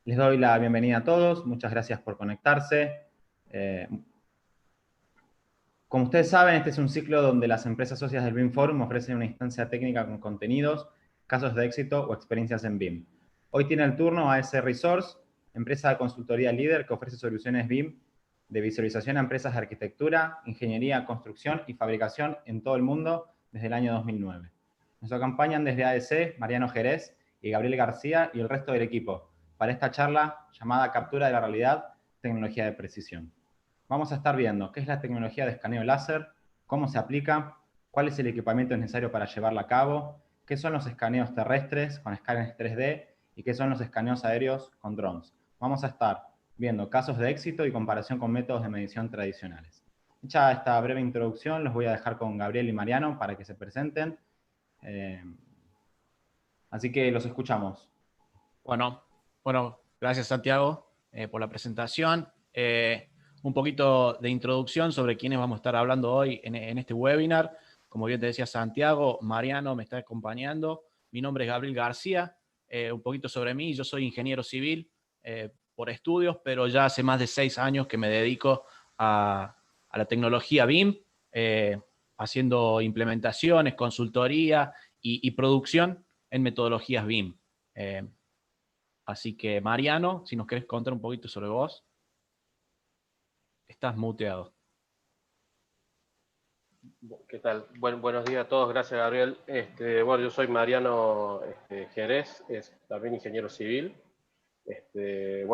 Les doy la bienvenida a todos, muchas gracias por conectarse. Como ustedes saben, este es un ciclo donde las empresas socias del BIM Forum ofrecen una instancia técnica con contenidos, casos de éxito o experiencias en BIM. Hoy tiene el turno AS Resource, empresa de consultoría líder que ofrece soluciones BIM de visualización a empresas de arquitectura, ingeniería, construcción y fabricación en todo el mundo desde el año 2009. Nos acompañan desde AS Mariano Jerez y Gabriel García y el resto del equipo para esta charla llamada Captura de la Realidad, Tecnología de Precisión. Vamos a estar viendo qué es la tecnología de escaneo láser, cómo se aplica, cuál es el equipamiento necesario para llevarla a cabo, qué son los escaneos terrestres con escáneres 3D y qué son los escaneos aéreos con drones. Vamos a estar viendo casos de éxito y comparación con métodos de medición tradicionales. Hecha esta breve introducción, los voy a dejar con Gabriel y Mariano para que se presenten. Así que los escuchamos. Bueno, gracias Santiago por la presentación. Un poquito de introducción sobre quiénes vamos a estar hablando hoy en este webinar. Como bien te decía Santiago, Mariano me está acompañando. Mi nombre es Gabriel García. Un poquito sobre mí, yo soy ingeniero civil por estudios, pero ya hace más de 6 años que me dedico a la tecnología BIM, haciendo implementaciones, consultoría y producción en metodologías BIM. Así que, Mariano, si nos querés contar un poquito sobre vos. Estás muteado. ¿Qué tal? Buenos días a todos, gracias Gabriel. Bueno, yo soy Mariano Jerez, es también ingeniero civil. He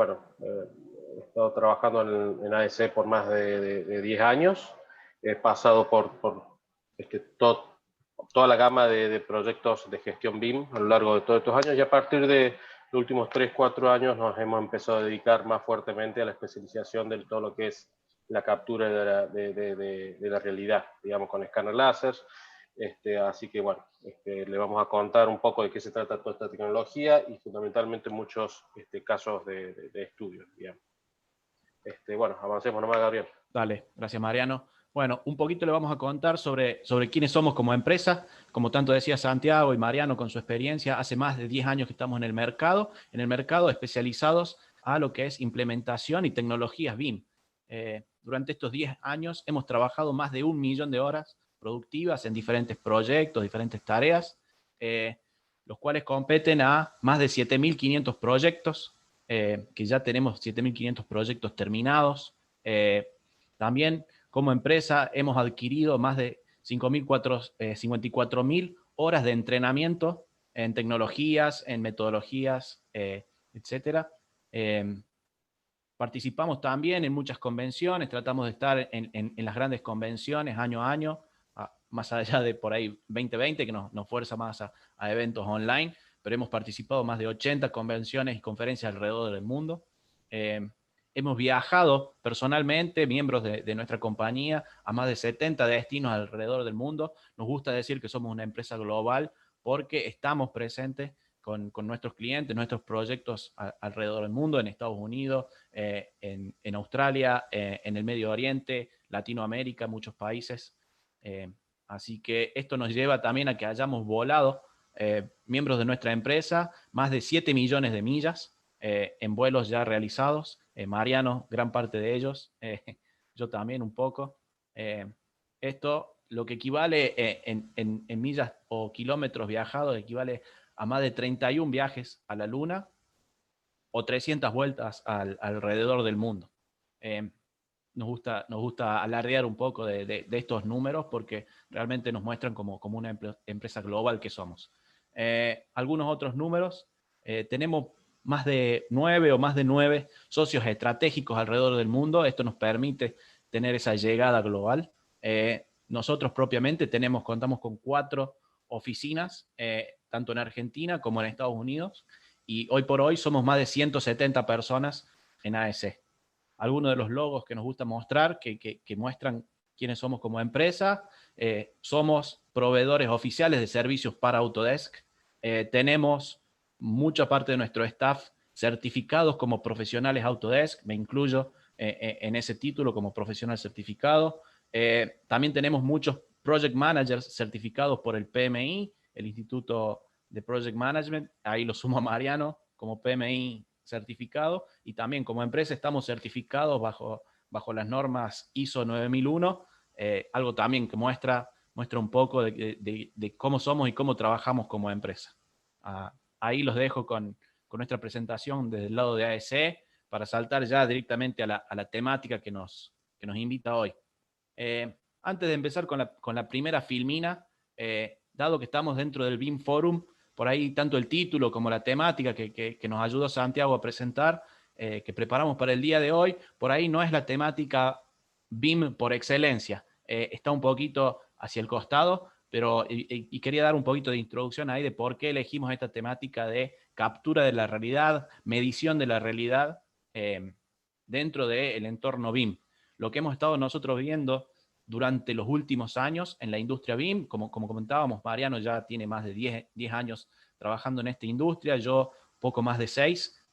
estado trabajando en AEC por más de 10 años. He pasado por toda la gama de proyectos de gestión BIM a lo largo de todos estos años, y a partir de los últimos 3-4 años nos hemos empezado a dedicar más fuertemente a la especialización de todo lo que es la captura de la realidad, digamos, con escáner láser. Así que bueno, le vamos a contar un poco de qué se trata toda esta tecnología y fundamentalmente muchos casos de estudio, digamos. Bueno, avancemos nomás, Gabriel. Dale, gracias Mariano. Bueno, un poquito le vamos a contar sobre quiénes somos como empresa. Como tanto decía Santiago y Mariano con su experiencia, hace más de 10 años que estamos en el mercado especializados a lo que es implementación y tecnologías BIM. Durante estos 10 años hemos trabajado más de 1 millón de horas productivas en diferentes proyectos, diferentes tareas, los cuales competen a más de 7.500 proyectos, que ya tenemos 7.500 proyectos terminados. También como empresa hemos adquirido más de 54.000 horas de entrenamiento en tecnologías, en metodologías, etcétera. Participamos también en muchas convenciones, tratamos de estar en las grandes convenciones año a año, más allá de por ahí 2020, que nos fuerza más a eventos online, pero hemos participado más de 80 convenciones y conferencias alrededor del mundo. Hemos viajado personalmente, miembros de nuestra compañía, a más de 70 destinos alrededor del mundo. Nos gusta decir que somos una empresa global porque estamos presentes con nuestros clientes, nuestros proyectos alrededor del mundo, en Estados Unidos, en Australia, en el Medio Oriente, Latinoamérica, muchos países. Así que esto nos lleva también a que hayamos volado, miembros de nuestra empresa, más de 7 millones de millas en vuelos ya realizados. Mariano, gran parte de ellos, yo también un poco. Esto, lo que equivale en millas o kilómetros viajados, equivale a más de 31 viajes a la Luna o 300 vueltas alrededor del mundo. Nos gusta alardear un poco de estos números porque realmente nos muestran como una empresa global que somos. Algunos otros números, tenemos más de 9 socios estratégicos alrededor del mundo. Esto nos permite tener esa llegada global. Nosotros propiamente contamos con 4 oficinas, tanto en Argentina como en Estados Unidos, y hoy por hoy somos más de 170 personas en AEC. Algunos de los logos que nos gusta mostrar, que muestran quiénes somos como empresa. Somos proveedores oficiales de servicios para Autodesk. Tenemos mucha parte de nuestro staff certificados como profesionales Autodesk. Me incluyo en ese título como profesional certificado. También tenemos muchos project managers certificados por el PMI, el Instituto de Project Management. Ahí lo sumo a Mariano como PMI certificado, y también como empresa estamos certificados bajo las normas ISO 9001, algo también que muestra un poco de cómo somos y cómo trabajamos como empresa. Ahí los dejo con nuestra presentación desde el lado de AEC, para saltar ya directamente a la temática que nos invita hoy. Antes de empezar con la primera filmina, dado que estamos dentro del BIM Forum, por ahí tanto el título como la temática que nos ayudó Santiago a presentar, que preparamos para el día de hoy, por ahí no es la temática BIM por excelencia. Está un poquito hacia el costado, pero y quería dar un poquito de introducción ahí de por qué elegimos esta temática de captura de la realidad, medición de la realidad dentro del entorno BIM. Lo que hemos estado nosotros viendo durante los últimos años en la industria BIM, como comentábamos, Mariano ya tiene más de 10 años trabajando en esta industria, yo poco más de 6.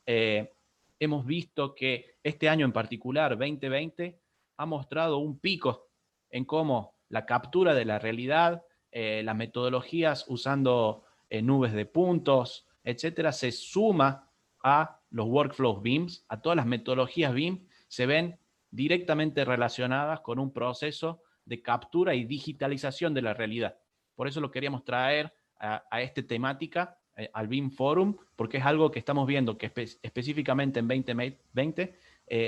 Hemos visto que este año en particular, 2020, ha mostrado un pico en cómo la captura de la realidad, las metodologías usando nubes de puntos, etcétera, se suma a los workflows BIMs, a todas las metodologías BIM, se ven directamente relacionadas con un proceso de captura y digitalización de la realidad. Por eso lo queríamos traer a esta temática, al BIM Forum, porque es algo que estamos viendo que específicamente en 2020,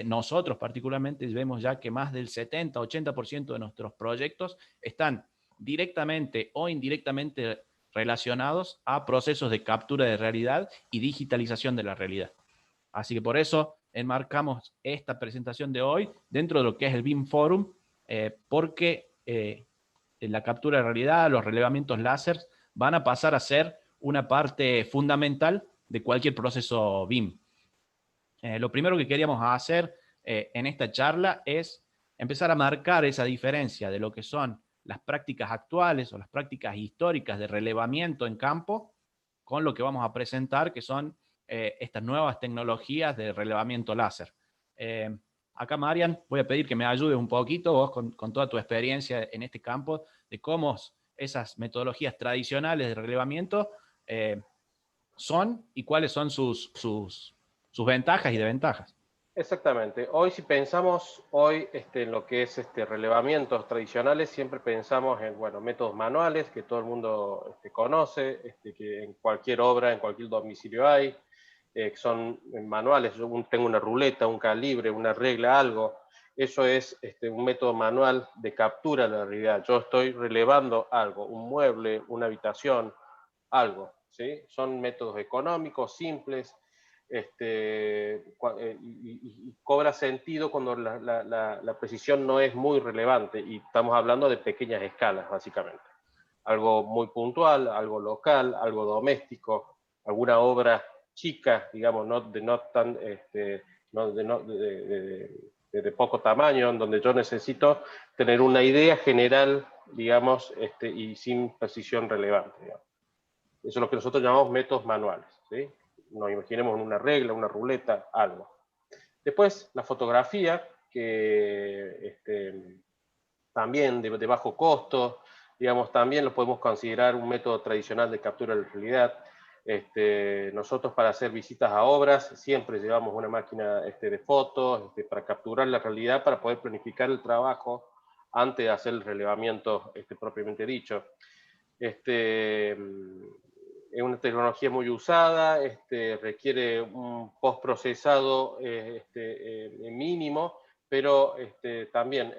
nosotros particularmente vemos ya que más del 70-80% de nuestros proyectos están directamente o indirectamente relacionados a procesos de captura de realidad y digitalización de la realidad. Así que por eso enmarcamos esta presentación de hoy dentro de lo que es el BIM Forum, porque la captura de realidad, los relevamientos láser van a pasar a ser una parte fundamental de cualquier proceso BIM. Lo primero que queríamos hacer en esta charla es empezar a marcar esa diferencia de lo que son las prácticas actuales o las prácticas históricas de relevamiento en campo con lo que vamos a presentar, que son estas nuevas tecnologías de relevamiento láser. Acá, Marian, voy a pedir que me ayudes un poquito, vos con toda tu experiencia en este campo, de cómo esas metodologías tradicionales de relevamiento son y cuáles son sus ventajas y desventajas. Exactamente. Hoy, si pensamos en lo que es relevamientos tradicionales, siempre pensamos en métodos manuales que todo el mundo conoce, que en cualquier obra, en cualquier domicilio hay, que son manuales. Yo tengo una ruleta, un calibre, una regla, algo. Eso es un método manual de captura de la realidad. Yo estoy relevando algo, un mueble, una habitación, algo, ¿sí? Son métodos económicos, simples, y cobra sentido cuando la precisión no es muy relevante, y estamos hablando de pequeñas escalas, básicamente. Algo muy puntual, algo local, algo doméstico, alguna obra chica, digamos, de poco tamaño, en donde yo necesito tener una idea general, digamos, y sin precisión relevante, digamos. Eso es lo que nosotros llamamos métodos manuales, ¿sí? Nos imaginemos una regla, una ruleta, algo. Después, la fotografía, que también de bajo costo, digamos, también lo podemos considerar un método tradicional de captura de la realidad. Nosotros, para hacer visitas a obras, siempre llevamos una máquina de fotos para capturar la realidad, para poder planificar el trabajo antes de hacer el relevamiento propiamente dicho. Es una tecnología muy usada, requiere un postprocesado mínimo, pero también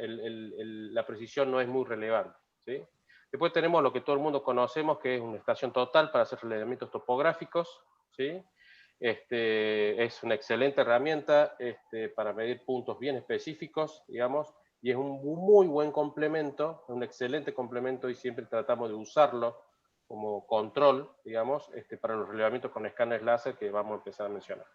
la precisión no es muy relevante, ¿sí? Después tenemos lo que todo el mundo conocemos, que es una estación total para hacer relevamientos topográficos, ¿sí? Es una excelente herramienta para medir puntos bien específicos, digamos, y es un muy buen complemento, un excelente complemento, y siempre tratamos de usarlo como control, digamos, para los relevamientos con escáneres láser que vamos a empezar a mencionar.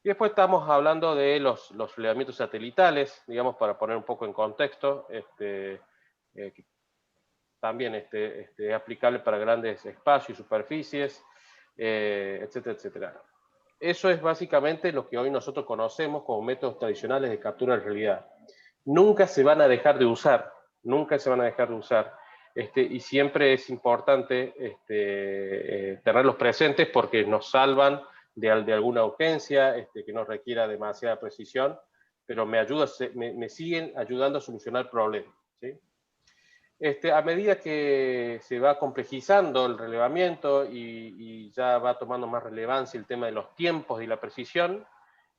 Y después estamos hablando de los relevamientos satelitales, digamos, para poner un poco en contexto, también es aplicable para grandes espacios y superficies, etcétera, etcétera. Eso es básicamente lo que hoy nosotros conocemos como métodos tradicionales de captura de realidad. Nunca se van a dejar de usar, nunca se van a dejar de usar. Y siempre es importante tenerlos presentes, porque nos salvan de alguna urgencia, que no requiera demasiada precisión, pero me siguen ayudando a solucionar problemas, ¿sí? A medida que se va complejizando el relevamiento y ya va tomando más relevancia el tema de los tiempos y la precisión,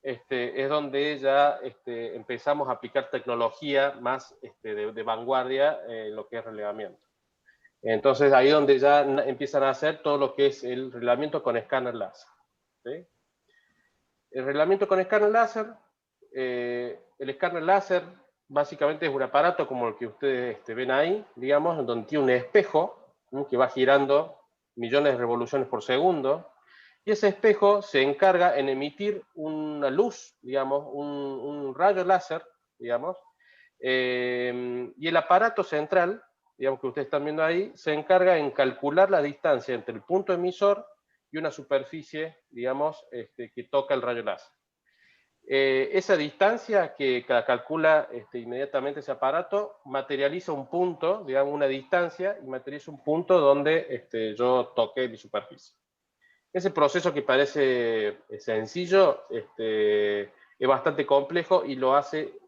es donde ya empezamos a aplicar tecnología más de vanguardia en lo que es relevamiento. Entonces ahí es donde ya empiezan a hacer todo lo que es el relevamiento con escáner láser, ¿sí? El relevamiento con escáner láser, el escáner láser básicamente es un aparato como el que ustedes ven ahí, digamos, en donde tiene un espejo, ¿no?, que va girando millones de revoluciones por segundo, y ese espejo se encarga en emitir una luz, digamos, un rayo láser, digamos, y el aparato central, digamos, que ustedes están viendo ahí, se encarga en calcular la distancia entre el punto emisor y una superficie, digamos, que toca el rayo láser. Esa distancia que calcula inmediatamente ese aparato materializa un punto, digamos una distancia, y materializa un punto donde yo toqué mi superficie. Ese proceso que parece sencillo es bastante complejo y lo hace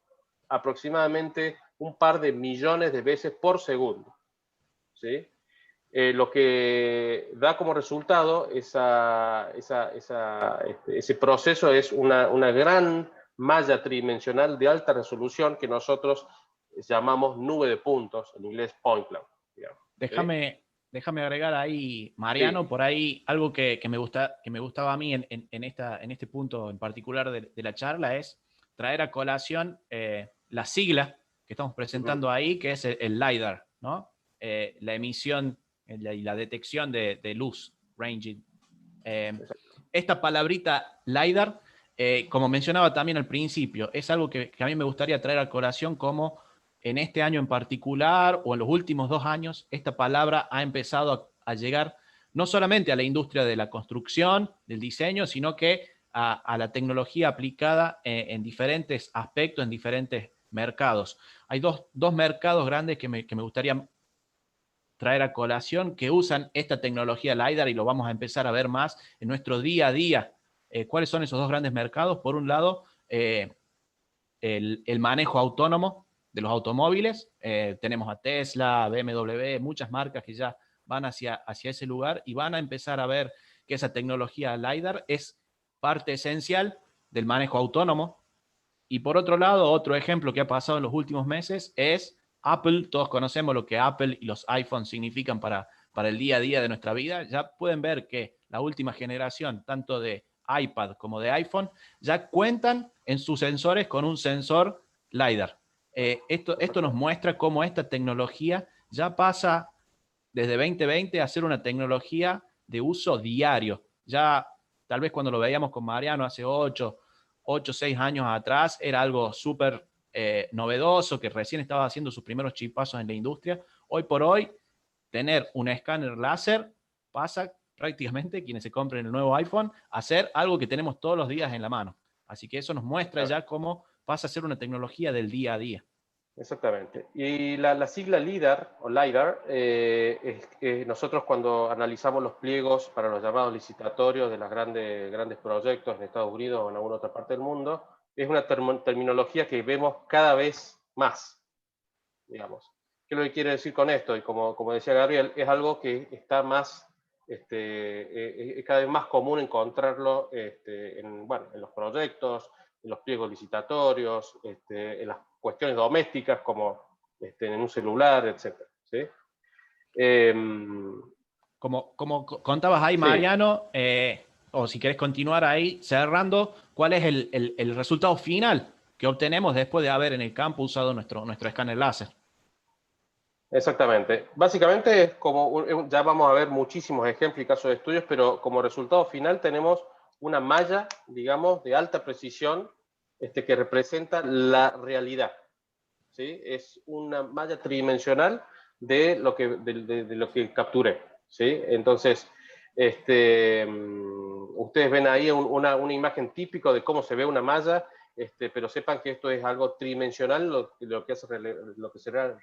aproximadamente un par de millones de veces por segundo, ¿sí? Lo que da como resultado ese proceso es una gran malla tridimensional de alta resolución que nosotros llamamos nube de puntos, en inglés point cloud, digamos, ¿sí? Déjame agregar ahí, Mariano, Sí. por ahí algo que me gustaba a mí en este punto en particular de la charla es traer a colación la sigla que estamos presentando ahí, que es el LiDAR, ¿no? La emisión y la detección de luz, ranging. Esta palabrita LiDAR, como mencionaba también al principio, es algo que a mí me gustaría traer a colación como en este año en particular o en los últimos 2 años, esta palabra ha empezado a llegar no solamente a la industria de la construcción, del diseño, sino que a la tecnología aplicada en diferentes aspectos, en diferentes mercados. Hay dos mercados grandes que me gustaría traer a colación que usan esta tecnología LiDAR y lo vamos a empezar a ver más en nuestro día a día. ¿Cuáles son esos dos grandes mercados? Por un lado, el manejo autónomo de los automóviles. Tenemos a Tesla, BMW, muchas marcas que ya van hacia ese lugar y van a empezar a ver que esa tecnología LiDAR es parte esencial del manejo autónomo. Y por otro lado, otro ejemplo que ha pasado en los últimos meses es Apple. Todos conocemos lo que Apple y los iPhones significan para el día a día de nuestra vida. Ya pueden ver que la última generación, tanto de iPad como de iPhone, ya cuentan en sus sensores con un sensor LiDAR. Esto nos muestra cómo esta tecnología ya pasa desde 2020 a ser una tecnología de uso diario. Ya tal vez cuando lo veíamos con Mariano hace 8 o 6 años atrás era algo súper novedoso, que recién estaba haciendo sus primeros chipazos en la industria. Hoy por hoy, tener un escáner láser pasa prácticamente, quienes se compren el nuevo iPhone, a ser algo que tenemos todos los días en la mano. Así que eso nos muestra ya cómo pasa a ser una tecnología del día a día. Exactamente. Y la sigla LIDAR, o LiDAR, nosotros cuando analizamos los pliegos para los llamados licitatorios de los grandes proyectos en Estados Unidos o en alguna otra parte del mundo, es una terminología que vemos cada vez más, digamos. ¿Qué es lo que quiere decir con esto? Y como decía Gabriel, es algo que está más, es cada vez más común encontrarlo en los proyectos, en los pliegos licitatorios, en las cuestiones domésticas como en un celular, etc. ¿Sí? Como contabas ahí, Mariano, o si querés continuar ahí cerrando, ¿cuál es el resultado final que obtenemos después de haber en el campo usado nuestro escáner láser? Exactamente. Básicamente es como, ya vamos a ver muchísimos ejemplos y casos de estudios, pero como resultado final tenemos una malla, digamos, de alta precisión que representa la realidad, ¿sí? Es una malla tridimensional de lo que capturé, ¿sí? Entonces, ustedes ven ahí una imagen típica de cómo se ve una malla, pero sepan que esto es algo tridimensional, lo que será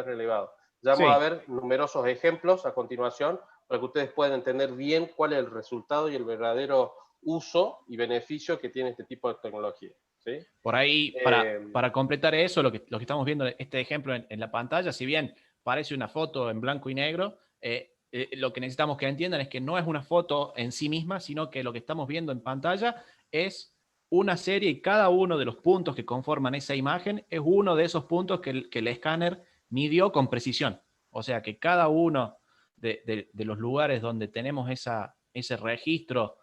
relevado. Ya vamos a Sí. ver numerosos ejemplos a continuación para que ustedes puedan entender bien cuál es el resultado y el verdadero uso y beneficio que tiene este tipo de tecnología. ¿Sí? Por ahí, para completar eso, lo que estamos viendo, este ejemplo en la pantalla, si bien parece una foto en blanco y negro, lo que necesitamos que entiendan es que no es una foto en sí misma, sino que lo que estamos viendo en pantalla es una serie y cada uno de los puntos que conforman esa imagen es uno de esos puntos que el escáner midió con precisión. O sea que cada uno de los lugares donde tenemos ese registro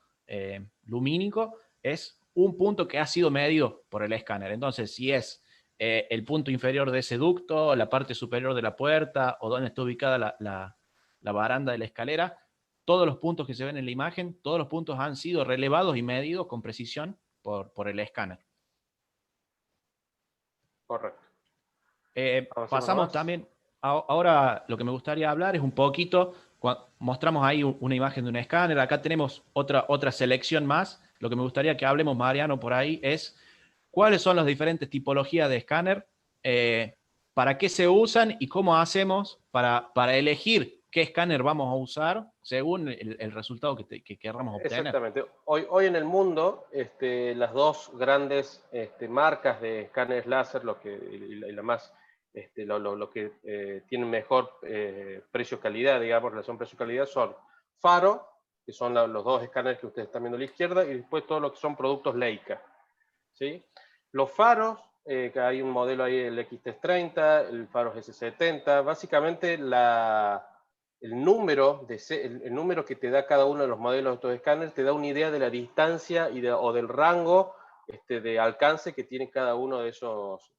lumínico es un punto que ha sido medido por el escáner. Entonces, si es el punto inferior de ese ducto, la parte superior de la puerta o donde está ubicada la baranda de la escalera, todos los puntos que se ven en la imagen, todos los puntos han sido relevados y medidos con precisión por el escáner. Correcto. Pasamos también, ahora lo que me gustaría hablar es un poquito, mostramos ahí una imagen de un escáner, acá tenemos otra selección más. Lo que me gustaría que hablemos, Mariano, por ahí es cuáles son las diferentes tipologías de escáner, para qué se usan y cómo hacemos para elegir qué escáner vamos a usar según el resultado que queramos obtener. Exactamente. Hoy en el mundo, las dos grandes marcas de escáneres láser, y la más, lo que tienen mejor precio-calidad, digamos, relación precio-calidad, son Faro, que son los dos escáneres que ustedes están viendo a la izquierda, y después todo lo que son productos Leica. ¿Sí? Los faros, que hay un modelo ahí, el X330, el Faros S70, básicamente el número que te da cada uno de los modelos de estos escáneres te da una idea de la distancia o del rango de alcance que tiene cada uno de esos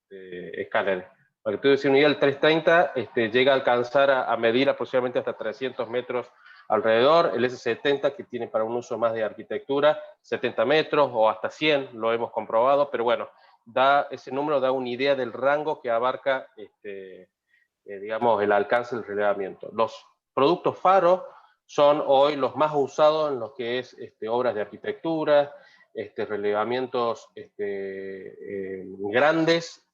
escáneres. Para que tú des una idea, el 330 llega a alcanzar a medir aproximadamente hasta 300 metros alrededor, el S70 que tiene para un uso más de arquitectura, 70 metros o hasta 100, lo hemos comprobado, pero bueno, ese número da una idea del rango que abarca digamos, el alcance del relevamiento. Los productos Faro son hoy los más usados en lo que es obras de arquitectura, relevamientos grandes,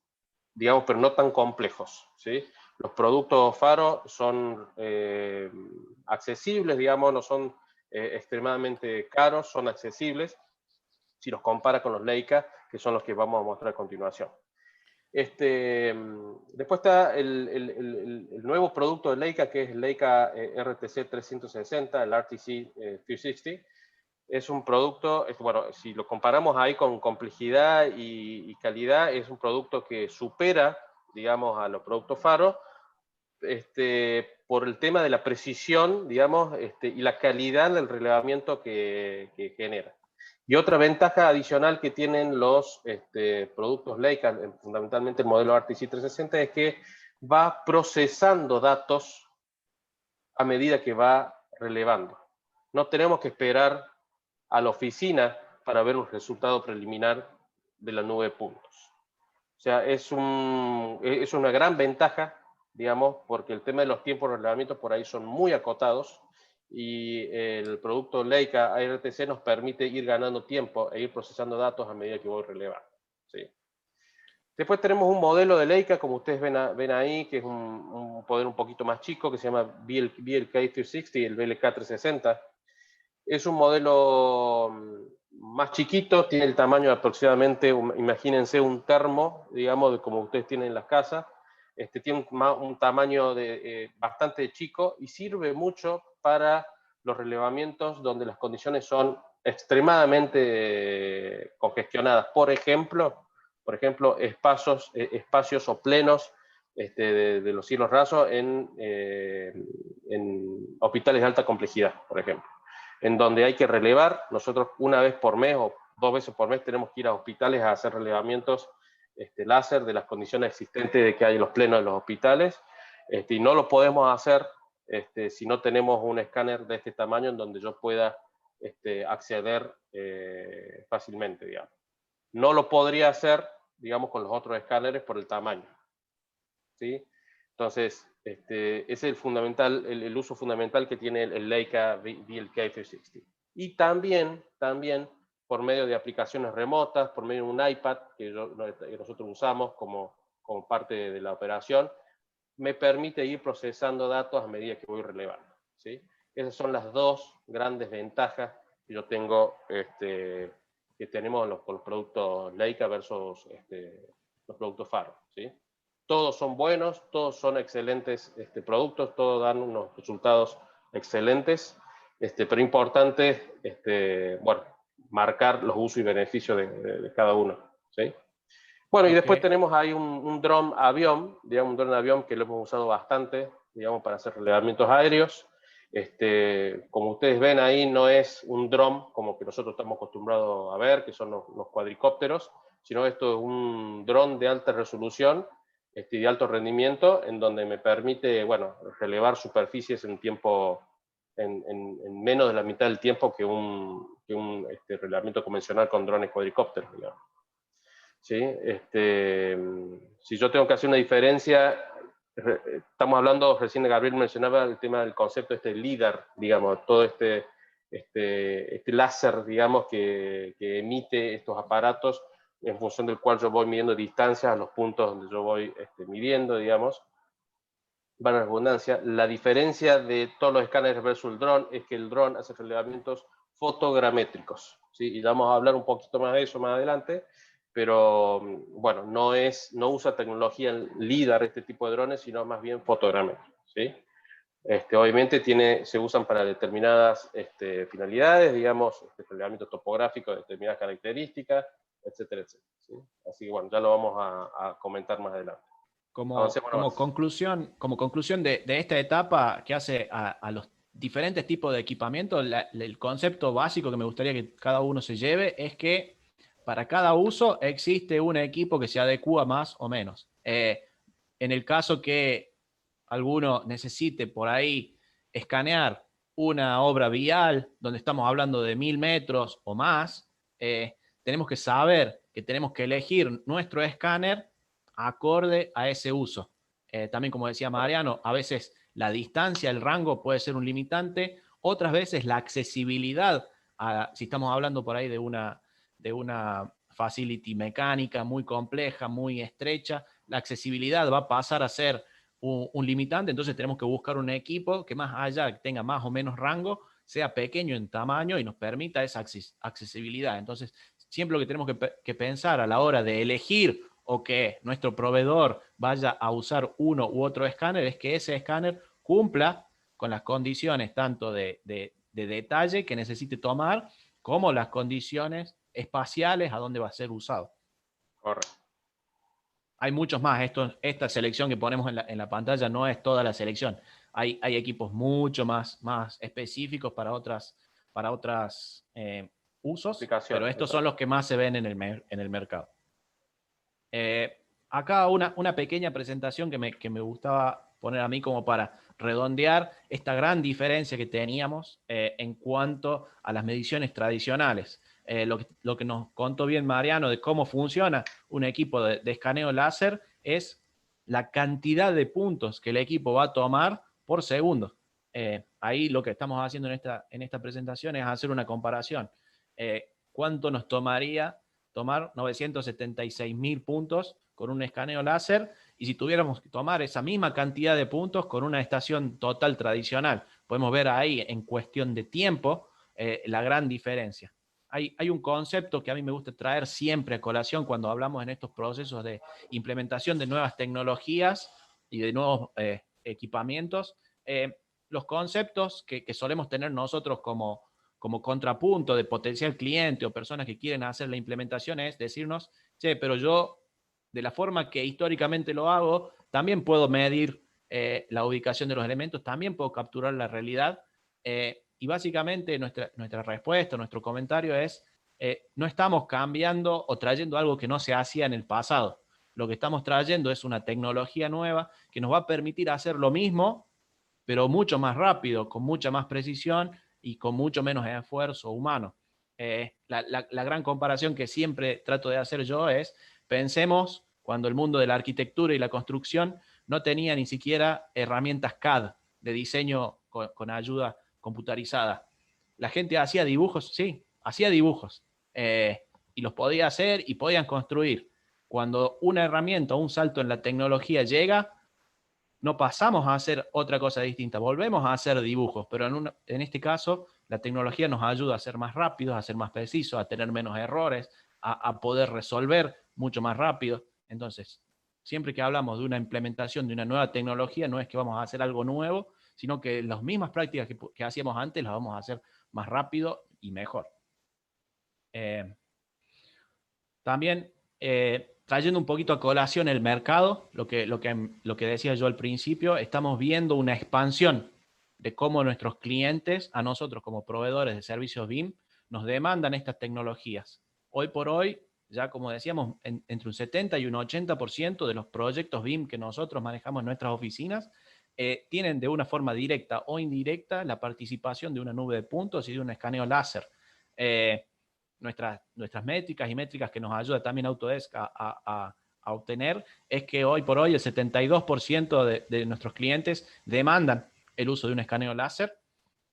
digamos, pero no tan complejos, ¿sí? Los productos Faro son accesibles, digamos, no son extremadamente caros, son accesibles, si los compara con los Leica, que son los que vamos a mostrar a continuación. Después está el nuevo producto de Leica, que es el Leica RTC 360, el RTC 360. Es un producto, bueno, si lo comparamos ahí con complejidad y calidad, es un producto que supera, digamos, a los productos Faro, por el tema de la precisión, digamos, y la calidad del relevamiento que genera. Y otra ventaja adicional que tienen los productos Leica, fundamentalmente el modelo RTC 360, es que va procesando datos a medida que va relevando. No tenemos que esperar a la oficina para ver un resultado preliminar de la nube de puntos. O sea, es una gran ventaja, digamos, porque el tema de los tiempos de relevamiento por ahí son muy acotados y el producto Leica ARTC nos permite ir ganando tiempo e ir procesando datos a medida que voy relevando. ¿Sí? Después tenemos un modelo de Leica, como ustedes ven ahí, que es un poder un poquito más chico, que se llama BLK360, el BLK360. Es un modelo más chiquito, tiene el tamaño de aproximadamente, imagínense un termo, digamos, de como ustedes tienen en las casas. Tiene un tamaño bastante chico y sirve mucho para los relevamientos donde las condiciones son extremadamente congestionadas. Por ejemplo, espacios o plenos de los cielos rasos en hospitales de alta complejidad, por ejemplo, en donde hay que relevar. Nosotros una vez por mes o 2 veces por mes tenemos que ir a hospitales a hacer relevamientos láser de las condiciones existentes de que hay en los plenos de los hospitales, y no lo podemos hacer si no tenemos un escáner de este tamaño en donde yo pueda acceder fácilmente, digamos. No lo podría hacer, digamos, con los otros escáneres por el tamaño, ¿sí? Entonces, ese es el uso fundamental que tiene el Leica BLK360. Y también, por medio de aplicaciones remotas, por medio de un iPad que nosotros usamos como parte de la operación, me permite ir procesando datos a medida que voy relevando, ¿sí? Esas son las dos grandes ventajas que yo tengo, que tenemos con los productos Leica versus los productos Faro, ¿sí? Todos son buenos, todos son excelentes productos, todos dan unos resultados excelentes, pero importante, bueno, marcar los usos y beneficios de cada uno, ¿sí? Bueno, y después tenemos ahí un dron avión, digamos, un dron avión que lo hemos usado bastante, digamos, para hacer relevamientos aéreos. Como ustedes ven ahí, no es un dron como que nosotros estamos acostumbrados a ver, que son los cuadricópteros, sino esto es un dron de alta resolución y de alto rendimiento, en donde me permite, bueno, relevar superficies en tiempo, en menos de la mitad del tiempo que un relevamiento convencional con drones cuadricópteros, digamos. ¿Sí? Si yo tengo que hacer una diferencia, estamos hablando, recién Gabriel mencionaba el tema del concepto LIDAR, digamos, todo este láser, digamos, que emite estos aparatos, en función del cual yo voy midiendo distancias a los puntos donde yo voy midiendo, digamos. Para la redundancia, la diferencia de todos los escáneres versus el dron es que el dron hace relevamientos fotogramétricos, ¿sí? Y vamos a hablar un poquito más de eso más adelante, pero bueno, no usa tecnología LIDAR este tipo de drones, sino más bien fotogramétricos, ¿sí? Obviamente se usan para determinadas finalidades, digamos, relevamiento topográfico de determinadas características, etcétera, etcétera, ¿sí? Así que bueno, ya lo vamos a comentar más adelante. Como conclusión de esta etapa que hace a los diferentes tipos de equipamiento, el concepto básico que me gustaría que cada uno se lleve es que para cada uso existe un equipo que se adecua más o menos. En el caso que alguno necesite por ahí escanear una obra vial donde estamos hablando de 1000 metros o más, tenemos que saber que tenemos que elegir nuestro escáner acorde a ese uso. También, como decía Mariano, a veces la distancia, el rango puede ser un limitante, otras veces la accesibilidad, si estamos hablando por ahí de una facility mecánica muy compleja, muy estrecha, la accesibilidad va a pasar a ser un limitante, entonces tenemos que buscar un equipo que más allá, que tenga más o menos rango, sea pequeño en tamaño y nos permita esa accesibilidad. Entonces, siempre lo que tenemos que pensar a la hora de elegir o que nuestro proveedor vaya a usar uno u otro escáner es que ese escáner cumpla con las condiciones tanto de detalle que necesite tomar como las condiciones espaciales a donde va a ser usado. Correcto. Hay muchos más. Esta selección que ponemos en la pantalla no es toda la selección. Hay equipos mucho más específicos para otras usos, pero estos son los que más se ven en el mercado. Acá una pequeña presentación que me gustaba poner a mí como para redondear esta gran diferencia que teníamos en cuanto a las mediciones tradicionales. Lo que nos contó bien Mariano de cómo funciona un equipo de escaneo láser es la cantidad de puntos que el equipo va a tomar por segundo. Ahí lo que estamos haciendo en esta presentación es hacer una comparación. ¿Cuánto nos tomaría tomar 976.000 puntos con un escaneo láser? Y si tuviéramos que tomar esa misma cantidad de puntos con una estación total tradicional, podemos ver ahí en cuestión de tiempo la gran diferencia. Hay un concepto que a mí me gusta traer siempre a colación cuando hablamos en estos procesos de implementación de nuevas tecnologías y de nuevos equipamientos. Los conceptos que solemos tener nosotros como contrapunto de potencial cliente o personas que quieren hacer la implementación es decirnos, che, pero yo, de la forma que históricamente lo hago, también puedo medir la ubicación de los elementos, también puedo capturar la realidad. Y básicamente nuestra respuesta, nuestro comentario es, no estamos cambiando o trayendo algo que no se hacía en el pasado. Lo que estamos trayendo es una tecnología nueva que nos va a permitir hacer lo mismo, pero mucho más rápido, con mucha más precisión y con mucho menos esfuerzo humano. La gran comparación que siempre trato de hacer yo es, pensemos cuando el mundo de la arquitectura y la construcción no tenía ni siquiera herramientas CAD de diseño con ayuda computarizada. La gente hacía dibujos, sí, hacía dibujos, y los podía hacer y podían construir. Cuando una herramienta o un salto en la tecnología llega, no pasamos a hacer otra cosa distinta, volvemos a hacer dibujos, pero en este caso la tecnología nos ayuda a ser más rápidos, a ser más precisos, a tener menos errores, a poder resolver mucho más rápido. Entonces, siempre que hablamos de una implementación de una nueva tecnología, no es que vamos a hacer algo nuevo, sino que las mismas prácticas que hacíamos antes las vamos a hacer más rápido y mejor. También trayendo un poquito a colación el mercado, lo que decía yo al principio, estamos viendo una expansión de cómo nuestros clientes, a nosotros como proveedores de servicios BIM, nos demandan estas tecnologías. Hoy por hoy, ya como decíamos, entre un 70 y un 80% de los proyectos BIM que nosotros manejamos en nuestras oficinas tienen de una forma directa o indirecta la participación de una nube de puntos y de un escaneo láser. Nuestras métricas y métricas que nos ayuda también Autodesk a obtener es que hoy por hoy el 72% de nuestros clientes demandan el uso de un escaneo láser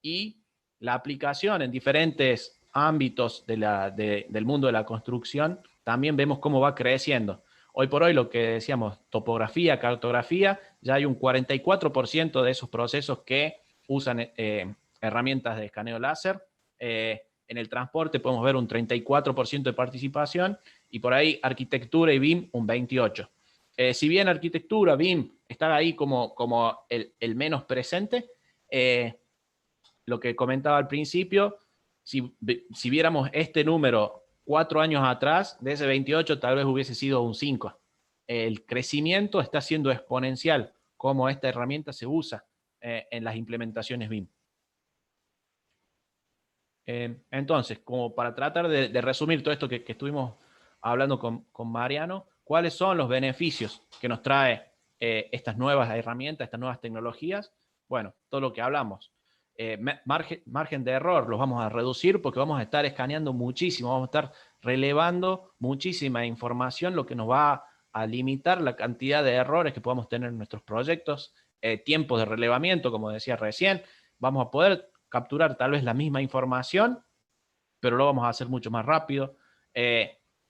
y la aplicación en diferentes ámbitos del mundo de la construcción también vemos cómo va creciendo. Hoy por hoy lo que decíamos, topografía, cartografía, ya hay un 44% de esos procesos que usan herramientas de escaneo láser. En el transporte podemos ver un 34% de participación y por ahí arquitectura y BIM un 28%. Si bien arquitectura, BIM, están ahí como el menos presente, lo que comentaba al principio, si viéramos este número 4 años atrás, de ese 28 tal vez hubiese sido un 5. El crecimiento está siendo exponencial, como esta herramienta se usa en las implementaciones BIM. Entonces, como para tratar de resumir todo esto que estuvimos hablando con Mariano, ¿cuáles son los beneficios que nos trae estas nuevas herramientas, estas nuevas tecnologías? Bueno, todo lo que hablamos. Margen de error los vamos a reducir porque vamos a estar escaneando muchísimo, vamos a estar relevando muchísima información, lo que nos va a limitar la cantidad de errores que podamos tener en nuestros proyectos, tiempos de relevamiento, como decía recién, vamos a poder capturar tal vez la misma información, pero lo vamos a hacer mucho más rápido.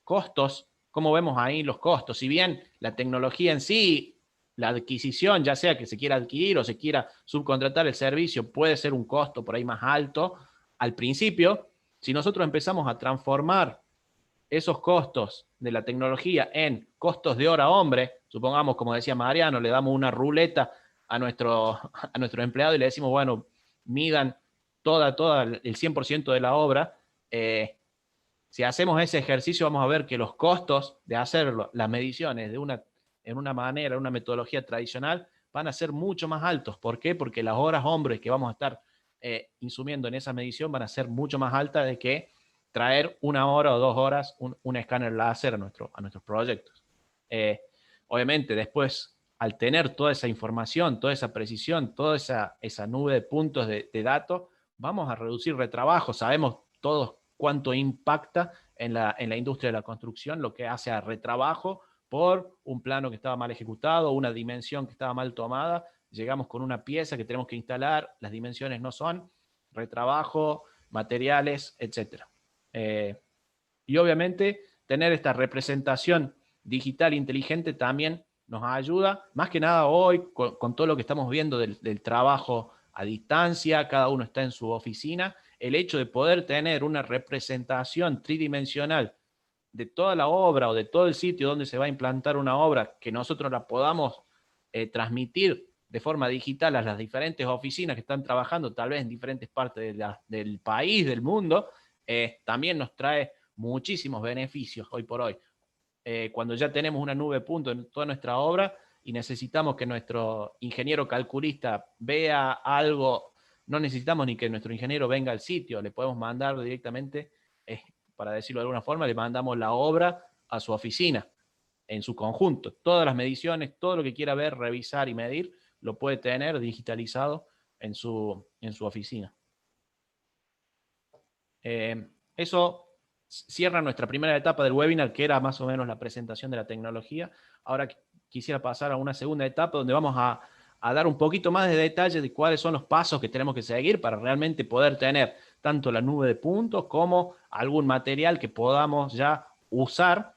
Costos, ¿cómo vemos ahí los costos? Si bien la tecnología en sí, la adquisición, ya sea que se quiera adquirir o se quiera subcontratar el servicio, puede ser un costo por ahí más alto al principio. Si nosotros empezamos a transformar esos costos de la tecnología en costos de hora hombre, supongamos, como decía Mariano, le damos una ruleta a nuestro empleado y le decimos, bueno, midan toda el 100% de la obra. Si hacemos ese ejercicio vamos a ver que los costos de hacerlo, las mediciones en una manera, una metodología tradicional, van a ser mucho más altos. ¿Por qué? Porque las horas hombres que vamos a estar insumiendo en esa medición van a ser mucho más altas de que traer 1 hora o 2 horas un escáner láser a nuestros proyectos. Obviamente después, al tener toda esa información, toda esa precisión, toda esa nube de puntos de datos, vamos a reducir retrabajo. Sabemos todos cuánto impacta en la industria de la construcción lo que hace a retrabajo por un plano que estaba mal ejecutado, una dimensión que estaba mal tomada. Llegamos con una pieza que tenemos que instalar, las dimensiones no son, retrabajo, materiales, etc. Y obviamente tener esta representación digital inteligente también nos ayuda, más que nada hoy, con todo lo que estamos viendo del trabajo a distancia, cada uno está en su oficina, el hecho de poder tener una representación tridimensional de toda la obra o de todo el sitio donde se va a implantar una obra, que nosotros la podamos transmitir de forma digital a las diferentes oficinas que están trabajando, tal vez en diferentes partes del país, del mundo, también nos trae muchísimos beneficios hoy por hoy. Cuando ya tenemos una nube de puntos en toda nuestra obra y necesitamos que nuestro ingeniero calculista vea algo, no necesitamos ni que nuestro ingeniero venga al sitio, le podemos mandar directamente, para decirlo de alguna forma, le mandamos la obra a su oficina en su conjunto. Todas las mediciones, todo lo que quiera ver, revisar y medir, lo puede tener digitalizado en su oficina. Eso cierra nuestra primera etapa del webinar, que era más o menos la presentación de la tecnología. Ahora quisiera pasar a una segunda etapa donde vamos a dar un poquito más de detalle de cuáles son los pasos que tenemos que seguir para realmente poder tener tanto la nube de puntos como algún material que podamos ya usar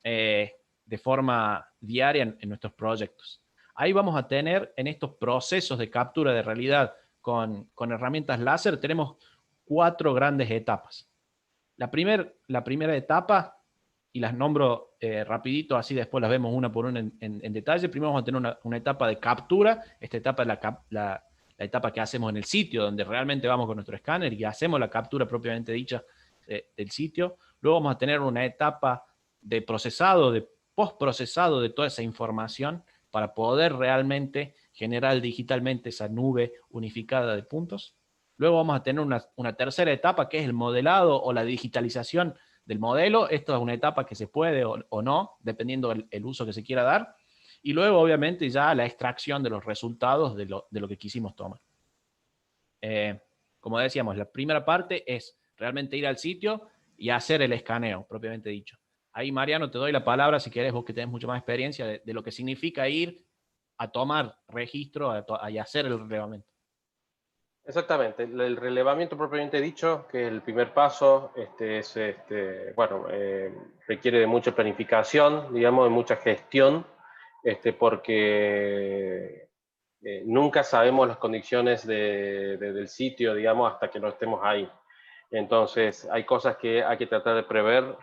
de forma diaria en nuestros proyectos. Ahí vamos a tener en estos procesos de captura de realidad con herramientas láser, tenemos 4 grandes etapas. La primera etapa, y las nombro rapidito, así después las vemos una por una en detalle. Primero vamos a tener una etapa de captura. Esta etapa es la etapa que hacemos en el sitio, donde realmente vamos con nuestro escáner y hacemos la captura propiamente dicha del sitio. Luego vamos a tener una etapa de procesado, de postprocesado de toda esa información para poder realmente generar digitalmente esa nube unificada de puntos. Luego vamos a tener una tercera etapa, que es el modelado o la digitalización del modelo. Esto es una etapa que se puede o no, dependiendo del uso que se quiera dar. Y luego, obviamente, ya la extracción de los resultados de lo que quisimos tomar. Como decíamos, la primera parte es realmente ir al sitio y hacer el escaneo, propiamente dicho. Ahí, Mariano, te doy la palabra, si querés, vos que tenés mucha más experiencia, de lo que significa ir a tomar registro y hacer el relevamiento. Exactamente, el relevamiento propiamente dicho, que el primer paso requiere de mucha planificación, digamos, de mucha gestión, porque nunca sabemos las condiciones del sitio, digamos, hasta que no estemos ahí. Entonces, hay cosas que hay que tratar de prever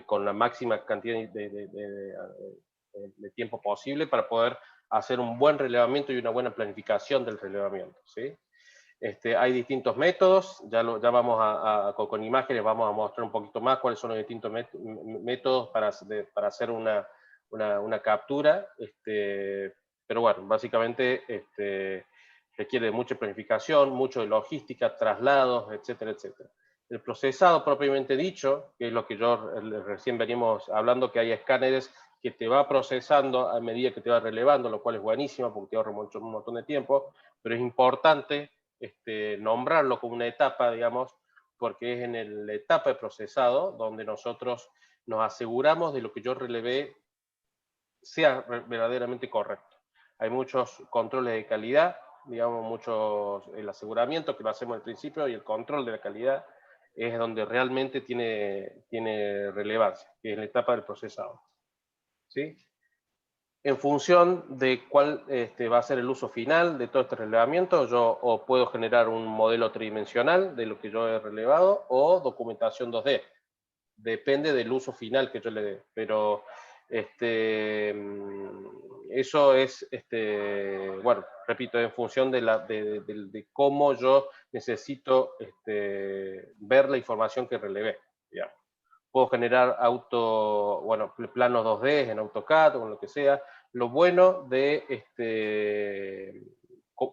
con la máxima cantidad de tiempo posible para poder hacer un buen relevamiento y una buena planificación del relevamiento, ¿sí? Hay distintos métodos, ya vamos con imágenes vamos a mostrar un poquito más cuáles son los distintos métodos para hacer una captura, pero bueno, básicamente requiere de mucha planificación, mucho de logística, traslados, etcétera, etcétera. El procesado propiamente dicho, que es lo que recién venimos hablando, que hay escáneres que te va procesando a medida que te va relevando, lo cual es buenísimo porque te ahorra un montón de tiempo, pero es importante nombrarlo como una etapa, digamos, porque es en la etapa de procesado donde nosotros nos aseguramos de lo que yo relevé sea verdaderamente correcto. Hay muchos controles de calidad, digamos, el aseguramiento que lo hacemos al principio y el control de la calidad es donde realmente tiene relevancia, que es la etapa del procesado, ¿sí? En función de cuál va a ser el uso final de todo este relevamiento, yo o puedo generar un modelo tridimensional de lo que yo he relevado o documentación 2D. Depende del uso final que yo le dé. Pero eso es, bueno, repito, en función de cómo yo necesito ver la información que relevé, digamos. Puedo generar planos 2D en AutoCAD o en lo que sea. Lo bueno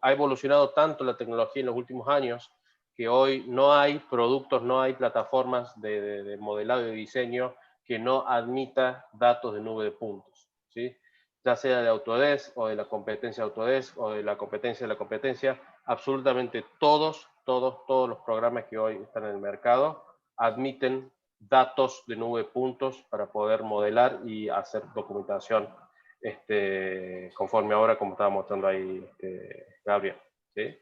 ha evolucionado tanto la tecnología en los últimos años que hoy no hay productos, no hay plataformas de modelado y de diseño que no admita datos de nube de puntos, ¿sí? Ya sea de Autodesk o de la competencia Autodesk o de la competencia, absolutamente todos los programas que hoy están en el mercado admiten datos de nube de puntos para poder modelar y hacer documentación conforme ahora como estaba mostrando ahí Gabriel, ¿sí?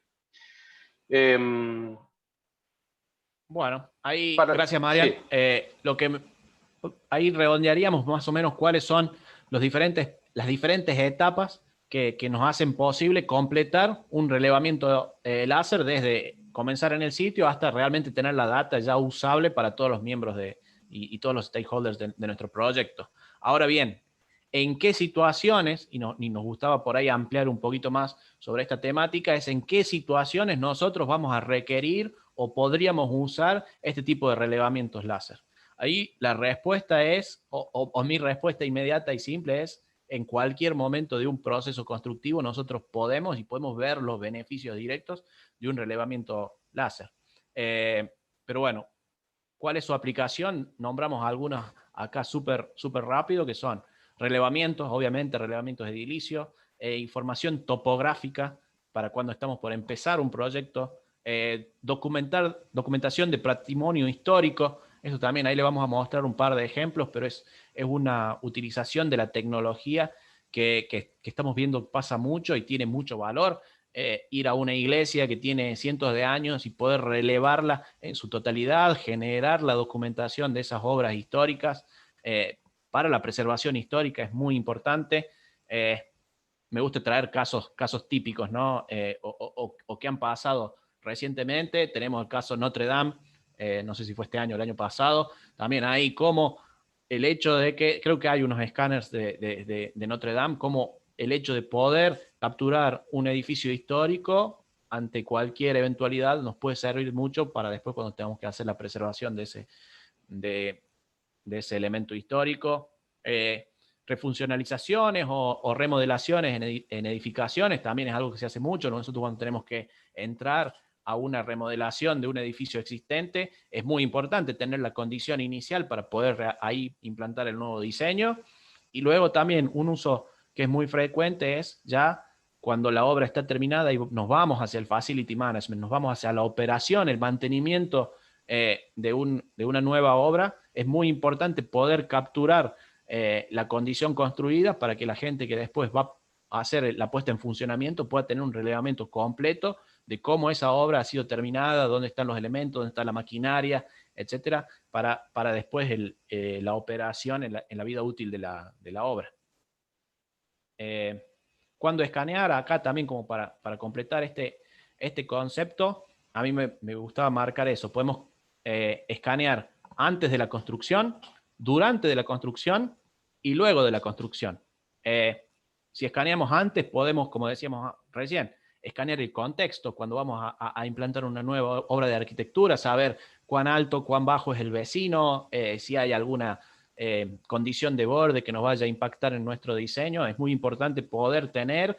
Bueno, ahí, gracias Marian. Sí. Ahí redondearíamos más o menos cuáles son las diferentes etapas que nos hacen posible completar un relevamiento láser desde comenzar en el sitio hasta realmente tener la data ya usable para todos los miembros y todos los stakeholders de nuestro proyecto. Ahora bien, ¿en qué situaciones, y nos gustaba por ahí ampliar un poquito más sobre esta temática, es en qué situaciones nosotros vamos a requerir o podríamos usar este tipo de relevamientos láser? Ahí la respuesta es, o mi respuesta inmediata y simple es, en cualquier momento de un proceso constructivo nosotros podemos ver los beneficios directos de un relevamiento láser. Pero bueno, ¿cuál es su aplicación? Nombramos algunas acá súper rápido, que son relevamientos, obviamente, relevamientos de edilicio, información topográfica para cuando estamos por empezar un proyecto, documentación de patrimonio histórico. Eso también, ahí le vamos a mostrar un par de ejemplos, pero es una utilización de la tecnología que estamos viendo pasa mucho y tiene mucho valor. Ir a una iglesia que tiene cientos de años y poder relevarla en su totalidad, generar la documentación de esas obras históricas para la preservación histórica es muy importante. Me gusta traer casos típicos, ¿no? O que han pasado recientemente. Tenemos el caso Notre Dame, no sé si fue este año o el año pasado. También ahí como el hecho de que, creo que hay unos escáneres de Notre Dame, como el hecho de poder capturar un edificio histórico ante cualquier eventualidad nos puede servir mucho para después cuando tengamos que hacer la preservación de ese elemento histórico. Refuncionalizaciones o remodelaciones en edificaciones también es algo que se hace mucho. Nosotros cuando tenemos que entrar a una remodelación de un edificio existente, es muy importante tener la condición inicial para poder ahí implantar el nuevo diseño. Y luego también un uso que es muy frecuente es ya cuando la obra está terminada y nos vamos hacia el facility management, nos vamos hacia la operación, el mantenimiento de una nueva obra, es muy importante poder capturar la condición construida para que la gente que después va a hacer la puesta en funcionamiento pueda tener un relevamiento completo de cómo esa obra ha sido terminada, dónde están los elementos, dónde está la maquinaria, etcétera, para después la operación en la vida útil de la obra. Cuando escanear, acá también como para completar este concepto, a mí me gustaba marcar eso. Podemos escanear antes de la construcción, durante de la construcción y luego de la construcción. Si escaneamos antes, podemos, como decíamos recién, escanear el contexto cuando vamos a implantar una nueva obra de arquitectura, saber cuán alto, cuán bajo es el vecino, si hay alguna condición de borde que nos vaya a impactar en nuestro diseño. Es muy importante poder tener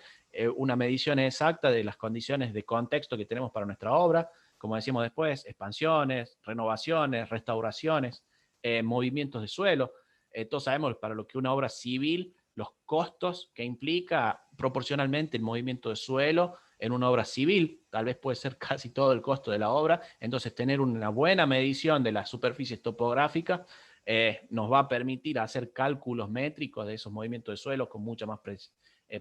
una medición exacta de las condiciones de contexto que tenemos para nuestra obra. Como decíamos después, expansiones, renovaciones, restauraciones, movimientos de suelo. Todos sabemos para lo que una obra civil, los costos que implica proporcionalmente el movimiento de suelo en una obra civil, tal vez puede ser casi todo el costo de la obra. Entonces tener una buena medición de las superficies topográficas nos va a permitir hacer cálculos métricos de esos movimientos de suelo con mucha más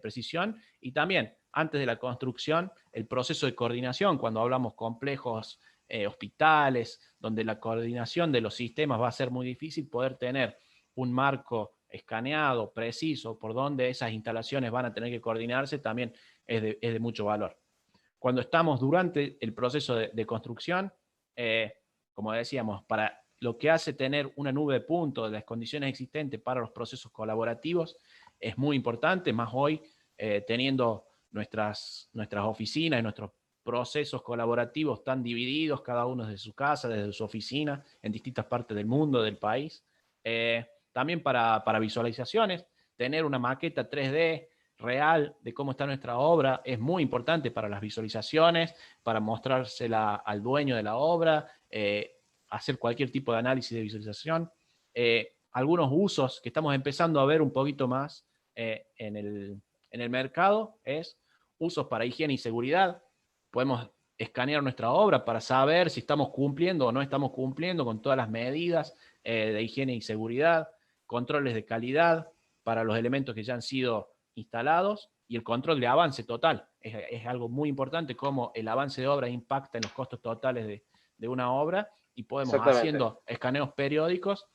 precisión. Y también, antes de la construcción, el proceso de coordinación, cuando hablamos complejos hospitales, donde la coordinación de los sistemas va a ser muy difícil, poder tener un marco escaneado, preciso, por donde esas instalaciones van a tener que coordinarse, también es de mucho valor. Cuando estamos durante el proceso de construcción, como decíamos, para lo que hace tener una nube de puntos de las condiciones existentes para los procesos colaborativos es muy importante, más hoy teniendo nuestras oficinas y nuestros procesos colaborativos tan divididos, cada uno desde su casa, desde su oficina, en distintas partes del mundo, del país. También para visualizaciones, tener una maqueta 3D real de cómo está nuestra obra es muy importante para las visualizaciones, para mostrársela al dueño de la obra, hacer cualquier tipo de análisis de visualización. Algunos usos que estamos empezando a ver un poquito más en el mercado es usos para higiene y seguridad. Podemos escanear nuestra obra para saber si estamos cumpliendo o no estamos cumpliendo con todas las medidas de higiene y seguridad, controles de calidad para los elementos que ya han sido instalados y el control de avance total. Es algo muy importante cómo el avance de obra impacta en los costos totales de una obra y podemos, haciendo escaneos periódicos,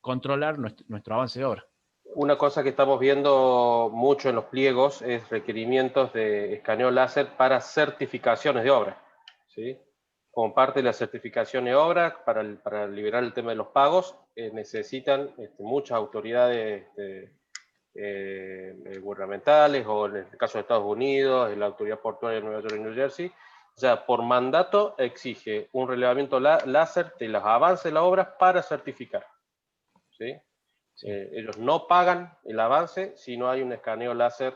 controlar nuestro avance de obra. Una cosa que estamos viendo mucho en los pliegos es requerimientos de escaneo láser para certificaciones de obra, ¿sí? Como parte de la certificación de obra, para liberar el tema de los pagos, necesitan muchas autoridades gubernamentales, o en el caso de Estados Unidos, la autoridad portuaria de Nueva York y New Jersey. O sea, por mandato exige un relevamiento láser de los avances de la obra para certificar, ¿sí? Sí. Ellos no pagan el avance si no hay un escaneo láser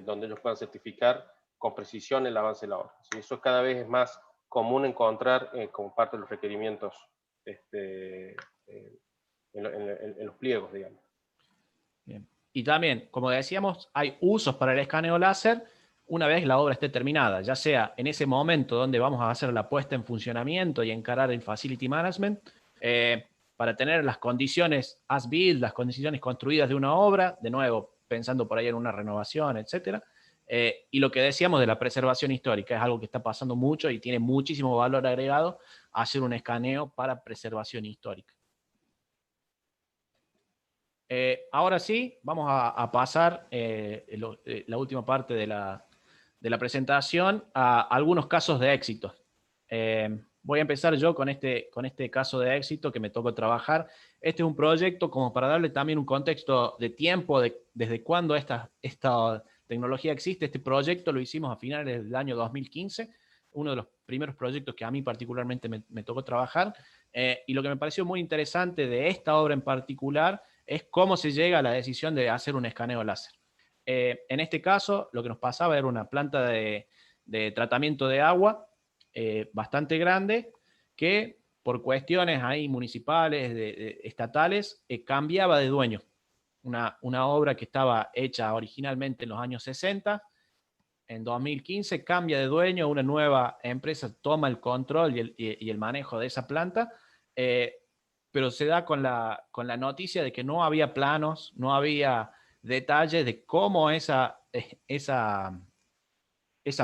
donde ellos puedan certificar con precisión el avance de la obra. ¿Sí? Eso cada vez es más común encontrar como parte de los requerimientos en los pliegos, digamos. Bien. Y también, como decíamos, hay usos para el escaneo láser una vez la obra esté terminada, ya sea en ese momento donde vamos a hacer la puesta en funcionamiento y encarar el facility management, para tener las condiciones as-built, las condiciones construidas de una obra, de nuevo, pensando por ahí en una renovación, etcétera. Y lo que decíamos de la preservación histórica, es algo que está pasando mucho y tiene muchísimo valor agregado hacer un escaneo para preservación histórica. Ahora sí, vamos a pasar la última parte de la presentación a algunos casos de éxito. Voy a empezar yo con este caso de éxito que me tocó trabajar. Este es un proyecto como para darle también un contexto de tiempo, desde cuándo esta tecnología existe. Este proyecto lo hicimos a finales del año 2015, uno de los primeros proyectos que a mí particularmente me tocó trabajar. Y lo que me pareció muy interesante de esta obra en particular es cómo se llega a la decisión de hacer un escaneo láser. En este caso, lo que nos pasaba era una planta de tratamiento de agua bastante grande que por cuestiones ahí municipales, estatales, cambiaba de dueño. Una obra que estaba hecha originalmente en los años 60, en 2015 cambia de dueño, una nueva empresa toma el control y el manejo de esa planta, pero se da con la noticia de que no había planos, no había detalles de cómo esa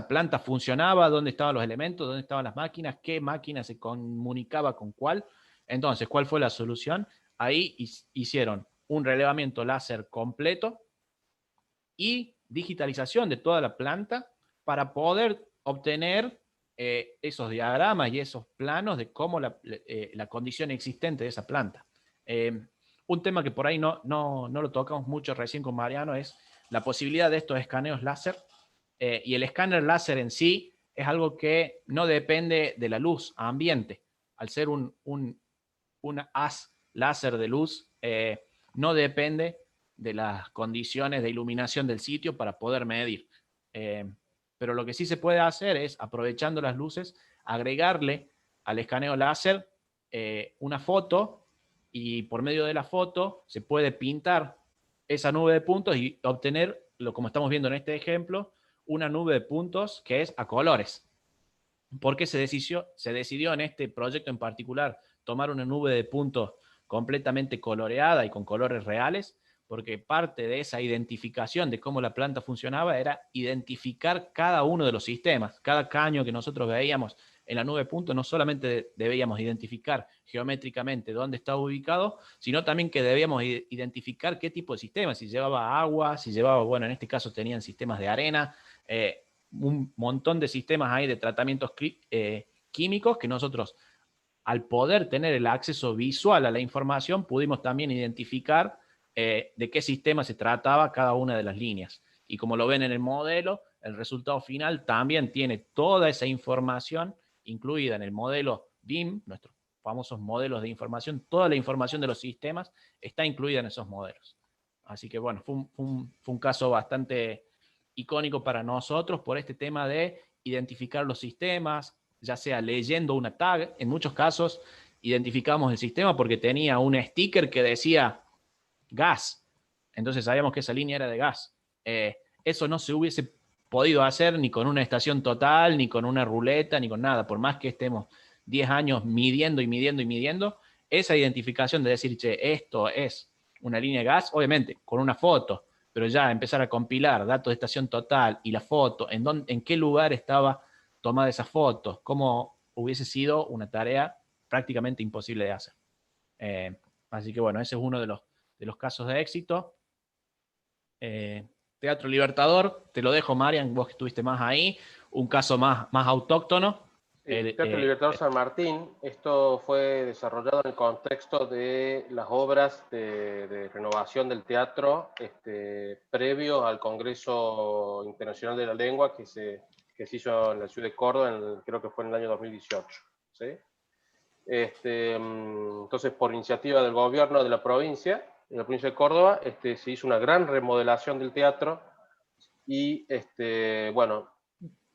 planta funcionaba, dónde estaban los elementos, dónde estaban las máquinas, qué máquina se comunicaba con cuál. Entonces, ¿cuál fue la solución? Ahí hicieron un relevamiento láser completo y digitalización de toda la planta para poder obtener esos diagramas y esos planos de cómo la condición existente de esa planta. Un tema que por ahí no lo tocamos mucho recién con Mariano es la posibilidad de estos escaneos láser. Y el escáner láser en sí es algo que no depende de la luz ambiente. Al ser un haz láser de luz, no depende de las condiciones de iluminación del sitio para poder medir. Pero lo que sí se puede hacer es, aprovechando las luces, agregarle al escaneo láser una foto, y por medio de la foto se puede pintar esa nube de puntos y obtener, como estamos viendo en este ejemplo, una nube de puntos que es a colores. ¿Por qué se decidió en este proyecto en particular tomar una nube de puntos completamente coloreada y con colores reales? Porque parte de esa identificación de cómo la planta funcionaba era identificar cada uno de los sistemas. Cada caño que nosotros veíamos en la nube de puntos no solamente debíamos identificar geométricamente dónde estaba ubicado, sino también que debíamos identificar qué tipo de sistema, si llevaba agua, si llevaba, bueno, en este caso tenían sistemas de arena, un montón de sistemas ahí de tratamientos químicos que nosotros, al poder tener el acceso visual a la información, pudimos también identificar de qué sistema se trataba cada una de las líneas. Y como lo ven en el modelo, el resultado final también tiene toda esa información incluida en el modelo BIM, nuestros famosos modelos de información. Toda la información de los sistemas está incluida en esos modelos. Así que bueno, fue un caso bastante icónico para nosotros por este tema de identificar los sistemas, ya sea leyendo una tag. En muchos casos identificamos el sistema porque tenía un sticker que decía gas, entonces sabíamos que esa línea era de gas. Eso no se hubiese podido hacer ni con una estación total, ni con una ruleta, ni con nada, por más que estemos 10 años midiendo y midiendo y midiendo, esa identificación de decir, che, esto es una línea de gas, obviamente con una foto, pero ya empezar a compilar datos de estación total y la foto, en qué lugar estaba tomada esa foto, cómo hubiese sido una tarea prácticamente imposible de hacer. Así que bueno, ese es uno de los casos de éxito. Teatro Libertador, te lo dejo, Marian, vos que estuviste más ahí, un caso más autóctono. Teatro Libertador San Martín, esto fue desarrollado en el contexto de las obras de renovación del teatro previo al Congreso Internacional de la Lengua que se hizo en la ciudad de Córdoba, creo que fue en el año 2018. ¿Sí? Entonces, por iniciativa del gobierno de la provincia de Córdoba, se hizo una gran remodelación del teatro y, bueno,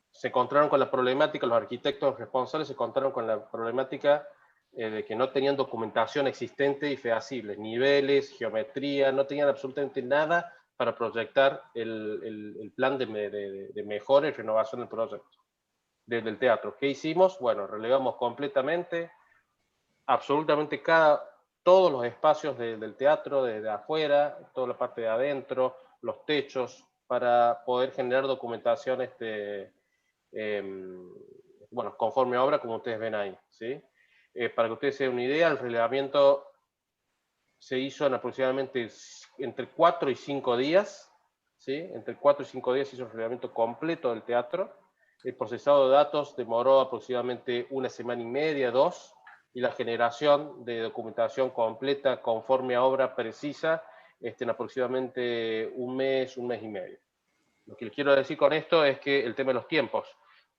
se encontraron con la problemática, los arquitectos responsables se encontraron con la problemática de que no tenían documentación existente y fehacible, niveles, geometría, no tenían absolutamente nada para proyectar el plan de mejora y renovación del proyecto, del teatro. ¿Qué hicimos? Bueno, relegamos completamente, absolutamente todos los espacios del teatro, desde afuera, toda la parte de adentro, los techos, para poder generar documentación bueno, conforme a obra, como ustedes ven ahí, ¿sí? Para que ustedes se den una idea, el relevamiento se hizo en aproximadamente entre 4 y 5 días, ¿sí? Entre 4 y 5 días se hizo el relevamiento completo del teatro. El procesado de datos demoró aproximadamente 1 semana y media, 2, y la generación de documentación completa conforme a obra precisa en aproximadamente un mes y medio. Lo que les quiero decir con esto es que el tema de los tiempos,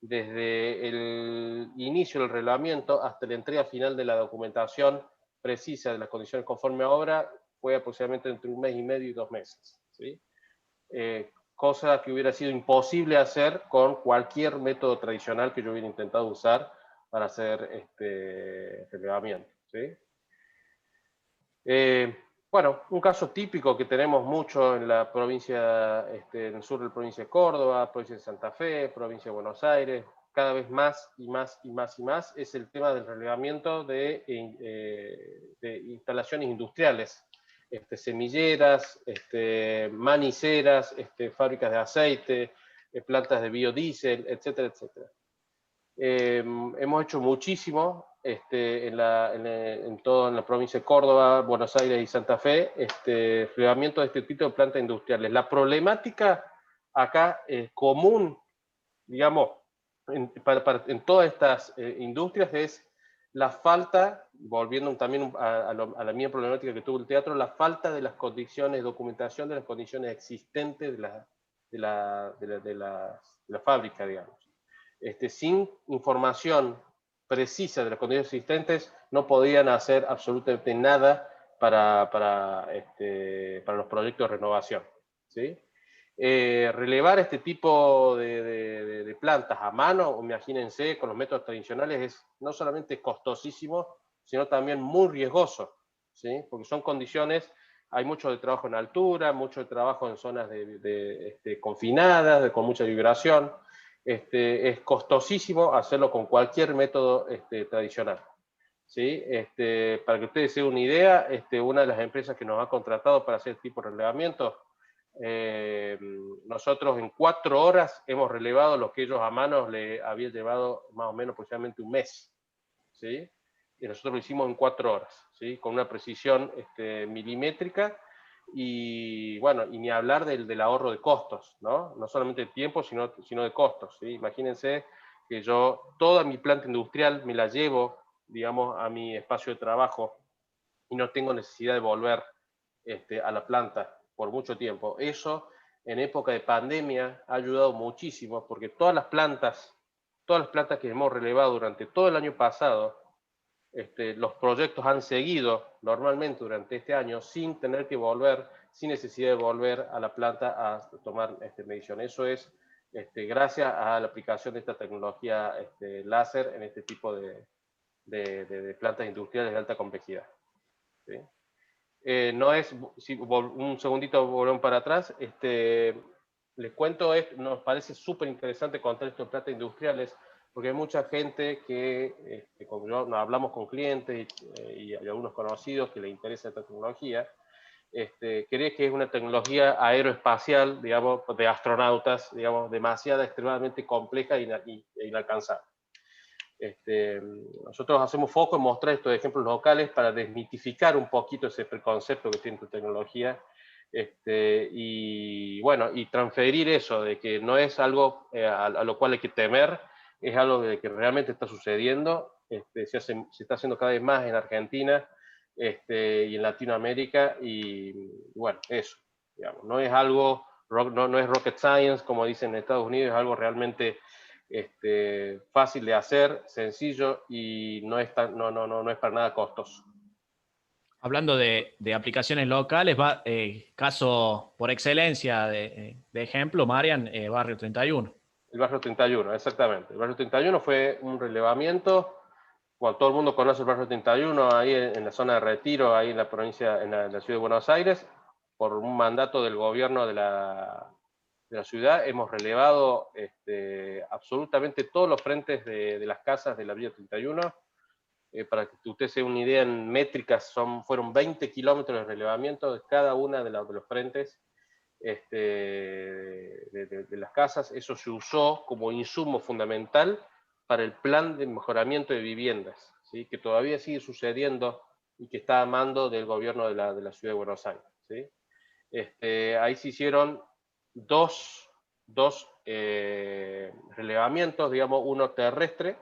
desde el inicio del relevamiento hasta la entrega final de la documentación precisa de las condiciones conforme a obra, fue aproximadamente entre un mes y medio y 2 meses, ¿sí? Cosa que hubiera sido imposible hacer con cualquier método tradicional que yo hubiera intentado usar para hacer relevamiento, ¿sí? Bueno, un caso típico que tenemos mucho en la provincia, en el sur de la provincia de Córdoba, provincia de Santa Fe, provincia de Buenos Aires, cada vez más y más y más y más, es el tema del relevamiento de instalaciones industriales, semilleras, maniceras, fábricas de aceite, plantas de biodiesel, etcétera, etcétera. Hemos hecho muchísimo en la provincia de Córdoba, Buenos Aires y Santa Fe, relevamiento de este tipo de plantas industriales. La problemática acá común, digamos, en todas estas industrias es la falta, volviendo también a la misma problemática que tuvo el teatro, la falta de las condiciones, documentación de las condiciones existentes de la fábrica, digamos. Sin información precisa de las condiciones existentes, no podían hacer absolutamente nada para los proyectos de renovación, ¿sí? Relevar este tipo de plantas a mano, imagínense, con los métodos tradicionales, es no solamente costosísimo, sino también muy riesgoso, ¿sí? Porque son condiciones, hay mucho de trabajo en altura, mucho de trabajo en zonas confinadas, con mucha vibración. Es costosísimo hacerlo con cualquier método tradicional, ¿sí? Para que ustedes se den una idea, una de las empresas que nos ha contratado para hacer este tipo de relevamiento, nosotros en 4 horas hemos relevado lo que ellos a mano le habían llevado más o menos aproximadamente un mes, ¿sí? Y nosotros lo hicimos en 4 horas, ¿sí? Con una precisión milimétrica, y bueno, y ni hablar del ahorro de costos, ¿no? No solamente de tiempo, sino de costos, ¿sí? Imagínense que yo toda mi planta industrial me la llevo, digamos, a mi espacio de trabajo y no tengo necesidad de volver a la planta por mucho tiempo. Eso en época de pandemia ha ayudado muchísimo, porque todas las plantas que hemos relevado durante todo el año pasado, los proyectos han seguido normalmente durante este año sin tener que volver, sin necesidad de volver a la planta a tomar medición. Eso es gracias a la aplicación de esta tecnología láser en este tipo de plantas industriales de alta complejidad, ¿sí? No es, si un segundito volvemos para atrás, les cuento, nos parece súper interesante contar esto de plantas industriales, porque hay mucha gente que, cuando hablamos con clientes y hay algunos conocidos que les interesa esta tecnología, cree que es una tecnología aeroespacial, digamos, de astronautas, digamos, demasiado, extremadamente compleja e inalcanzable. Nosotros hacemos foco en mostrar estos ejemplos locales para desmitificar un poquito ese preconcepto que tiene tu tecnología, y bueno, y transferir eso de que no es algo a lo cual hay que temer, es algo de que realmente está sucediendo, se está haciendo cada vez más en Argentina y en Latinoamérica, y bueno, eso, digamos, no es algo, no es rocket science como dicen en Estados Unidos, es algo realmente fácil de hacer, sencillo, y no es para nada costoso. Hablando de aplicaciones locales, caso por excelencia de ejemplo, Marian, Barrio 31. El Barrio 31, exactamente. El Barrio 31 fue un relevamiento, bueno, todo el mundo conoce el Barrio 31, ahí en la zona de Retiro, ahí en la provincia, en la ciudad de Buenos Aires, por un mandato del gobierno de la ciudad, hemos relevado absolutamente todos los frentes de las casas de la Villa 31. Para que usted se dé una idea, en métricas fueron 20 kilómetros de relevamiento de cada una de los frentes de las casas. Eso se usó como insumo fundamental para el plan de mejoramiento de viviendas, ¿sí? Que todavía sigue sucediendo y que está a mando del gobierno de la ciudad de Buenos Aires, ¿sí? Ahí se hicieron dos relevamientos, digamos, uno terrestre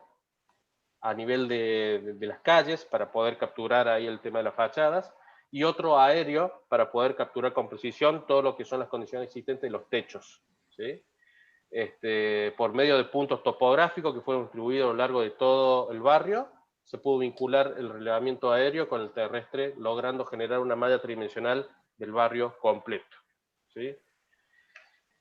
a nivel de las calles para poder capturar ahí el tema de las fachadas, y otro aéreo para poder capturar con precisión todo lo que son las condiciones existentes de los techos, ¿sí? Por medio de puntos topográficos que fueron distribuidos a lo largo de todo el barrio, se pudo vincular el relevamiento aéreo con el terrestre, logrando generar una malla tridimensional del barrio completo, ¿sí?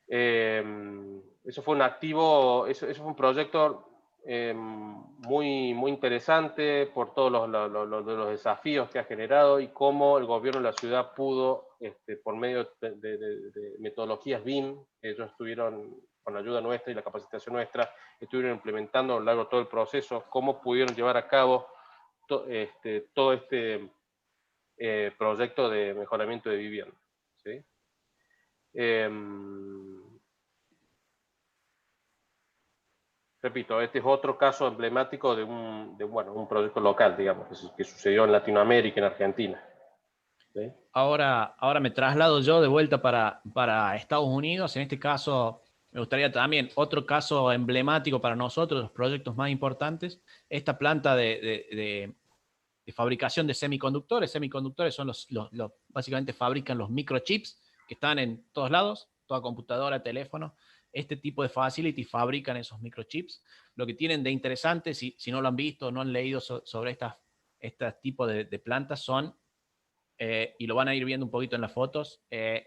Eso fue un activo, eso fue un proyecto muy, muy interesante por todos los desafíos que ha generado y cómo el gobierno de la ciudad pudo, por medio de metodologías BIM, ellos estuvieron, con la ayuda nuestra y la capacitación nuestra, estuvieron implementando a lo largo de todo el proceso, cómo pudieron llevar a cabo todo este proyecto de mejoramiento de vivienda, ¿sí? Repito, este es otro caso emblemático de un proyecto local, digamos, que sucedió en Latinoamérica, en Argentina, ¿sí? Ahora me traslado yo de vuelta para Estados Unidos. En este caso, me gustaría también otro caso emblemático para nosotros, los proyectos más importantes. Esta planta de fabricación de semiconductores. Semiconductores son básicamente fabrican los microchips que están en todos lados, toda computadora, teléfono. Este tipo de facility fabrican esos microchips. Lo que tienen de interesante, si no lo han visto, no han leído sobre este tipo de plantas, son y lo van a ir viendo un poquito en las fotos,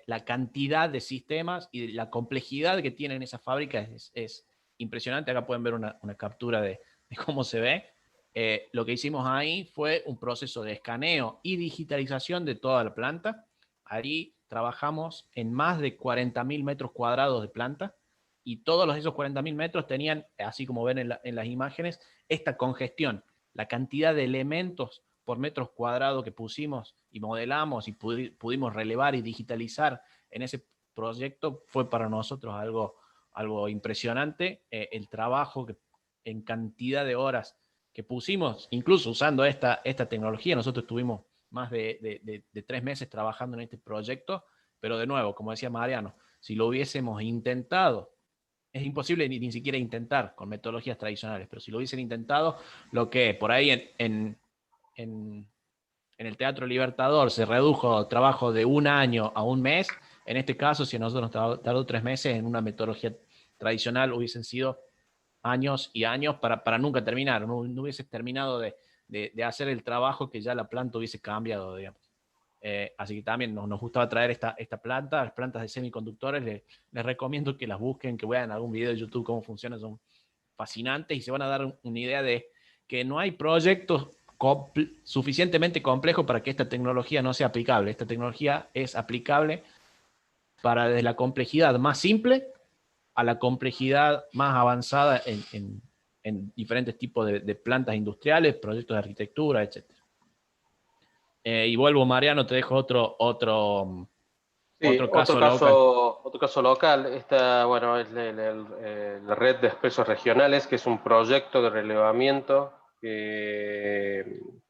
la cantidad de sistemas y la complejidad que tienen esas fábricas es impresionante. Acá pueden ver una captura de cómo se ve. Lo que hicimos ahí fue un proceso de escaneo y digitalización de toda la planta. Ahí trabajamos en más de 40.000 metros cuadrados de planta y todos esos 40.000 metros tenían, así como ven en las imágenes, esta congestión, la cantidad de elementos por metros cuadrados que pusimos y modelamos y pudimos relevar y digitalizar en ese proyecto fue para nosotros algo impresionante. El trabajo en cantidad de horas que pusimos, incluso usando esta tecnología, nosotros tuvimos más de 3 meses trabajando en este proyecto, pero de nuevo, como decía Mariano, si lo hubiésemos intentado, es imposible ni siquiera intentar con metodologías tradicionales, pero si lo hubiesen intentado, lo que por ahí en el Teatro Libertador se redujo trabajo de 1 año a 1 mes, en este caso, si a nosotros nos tardó 3 meses, en una metodología tradicional hubiesen sido años y años para nunca terminar, no hubiese terminado de hacer el trabajo que ya la planta hubiese cambiado, digamos. Así que también nos gustaba traer esta planta, las plantas de semiconductores, les recomiendo que las busquen, que vean algún video de YouTube cómo funcionan, son fascinantes y se van a dar una idea de que no hay proyectos suficientemente complejos para que esta tecnología no sea aplicable. Esta tecnología es aplicable para desde la complejidad más simple a la complejidad más avanzada en diferentes tipos de plantas industriales, proyectos de arquitectura, etc. Y vuelvo, Mariano, te dejo otro caso local. Esta, bueno, es la red de expresos regionales, que es un proyecto de relevamiento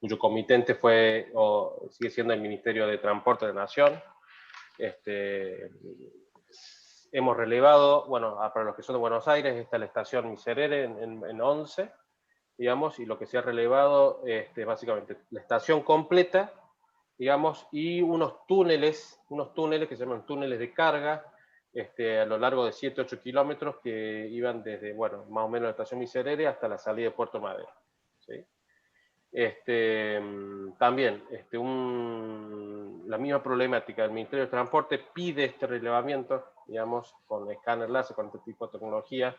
cuyo comitente fue o sigue siendo el Ministerio de Transporte de Nación. Hemos relevado, bueno, para los que son de Buenos Aires, está la estación Miserere en 11, digamos, y lo que se ha relevado básicamente la estación completa, digamos, y unos túneles que se llaman túneles de carga, a lo largo de 7-8 kilómetros que iban desde, bueno, más o menos la estación Miserere hasta la salida de Puerto Madero, ¿sí? También la misma problemática, el Ministerio de Transporte pide este relevamiento, digamos, con escáner láser, con este tipo de tecnología,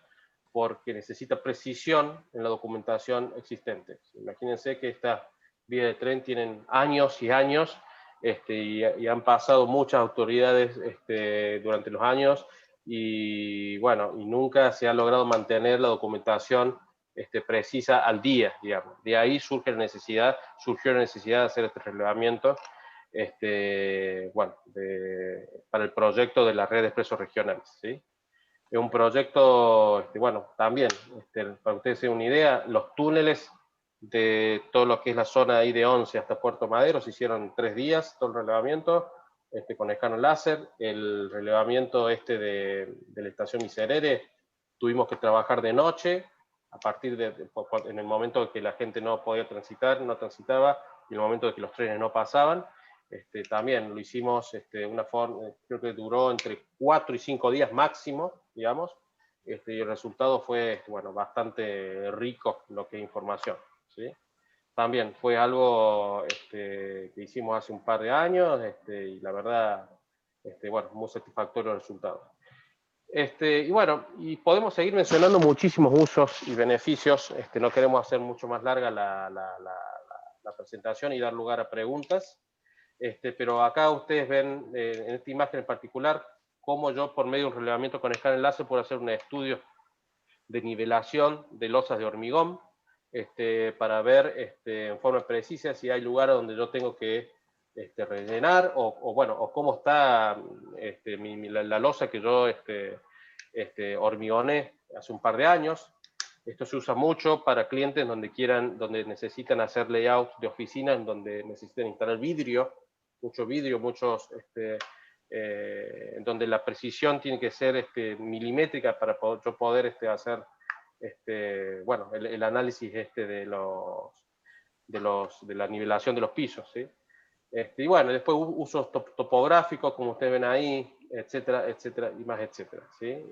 porque necesita precisión en la documentación existente. Imagínense que estas vías de tren tienen años y años, y han pasado muchas autoridades durante los años, y bueno, y nunca se ha logrado mantener la documentación precisa al día, digamos. De ahí surgió la necesidad de hacer este relevamiento, bueno, para el proyecto de la red de expresos regionales, ¿sí? Es un proyecto, bueno, también, para ustedes tengan una idea, los túneles de todo lo que es la zona ahí de 11 hasta Puerto Madero se hicieron en 3 días, todo el relevamiento. con escáner láser. El relevamiento de la estación Miserere tuvimos que trabajar de noche, a partir en el momento que la gente no podía transitar, no transitaba, y en el momento de que los trenes no pasaban. También lo hicimos una forma, creo que duró entre 4 y 5 días máximo, digamos, y el resultado fue bueno, bastante rico lo que es información, ¿sí? También fue algo que hicimos hace un par de años, y la verdad, bueno, muy satisfactorio el resultado. Y bueno, y podemos seguir mencionando muchísimos usos y beneficios. No queremos hacer mucho más larga la presentación y dar lugar a preguntas. Pero acá ustedes ven, en esta imagen en particular, cómo yo por medio de un relevamiento con escáner láser puedo hacer un estudio de nivelación de losas de hormigón, para ver en forma precisa si hay lugares donde yo tengo que rellenar, o cómo está la losa que yo hormigoné hace un par de años. Esto se usa mucho para clientes donde necesitan hacer layout de oficinas, en donde necesitan instalar vidrio, en donde la precisión tiene que ser milimétrica para yo poder hacer bueno, el análisis de la nivelación de los pisos, ¿sí? Y bueno, después usos topográficos, como ustedes ven ahí, etcétera, etcétera, y más etcétera, ¿sí?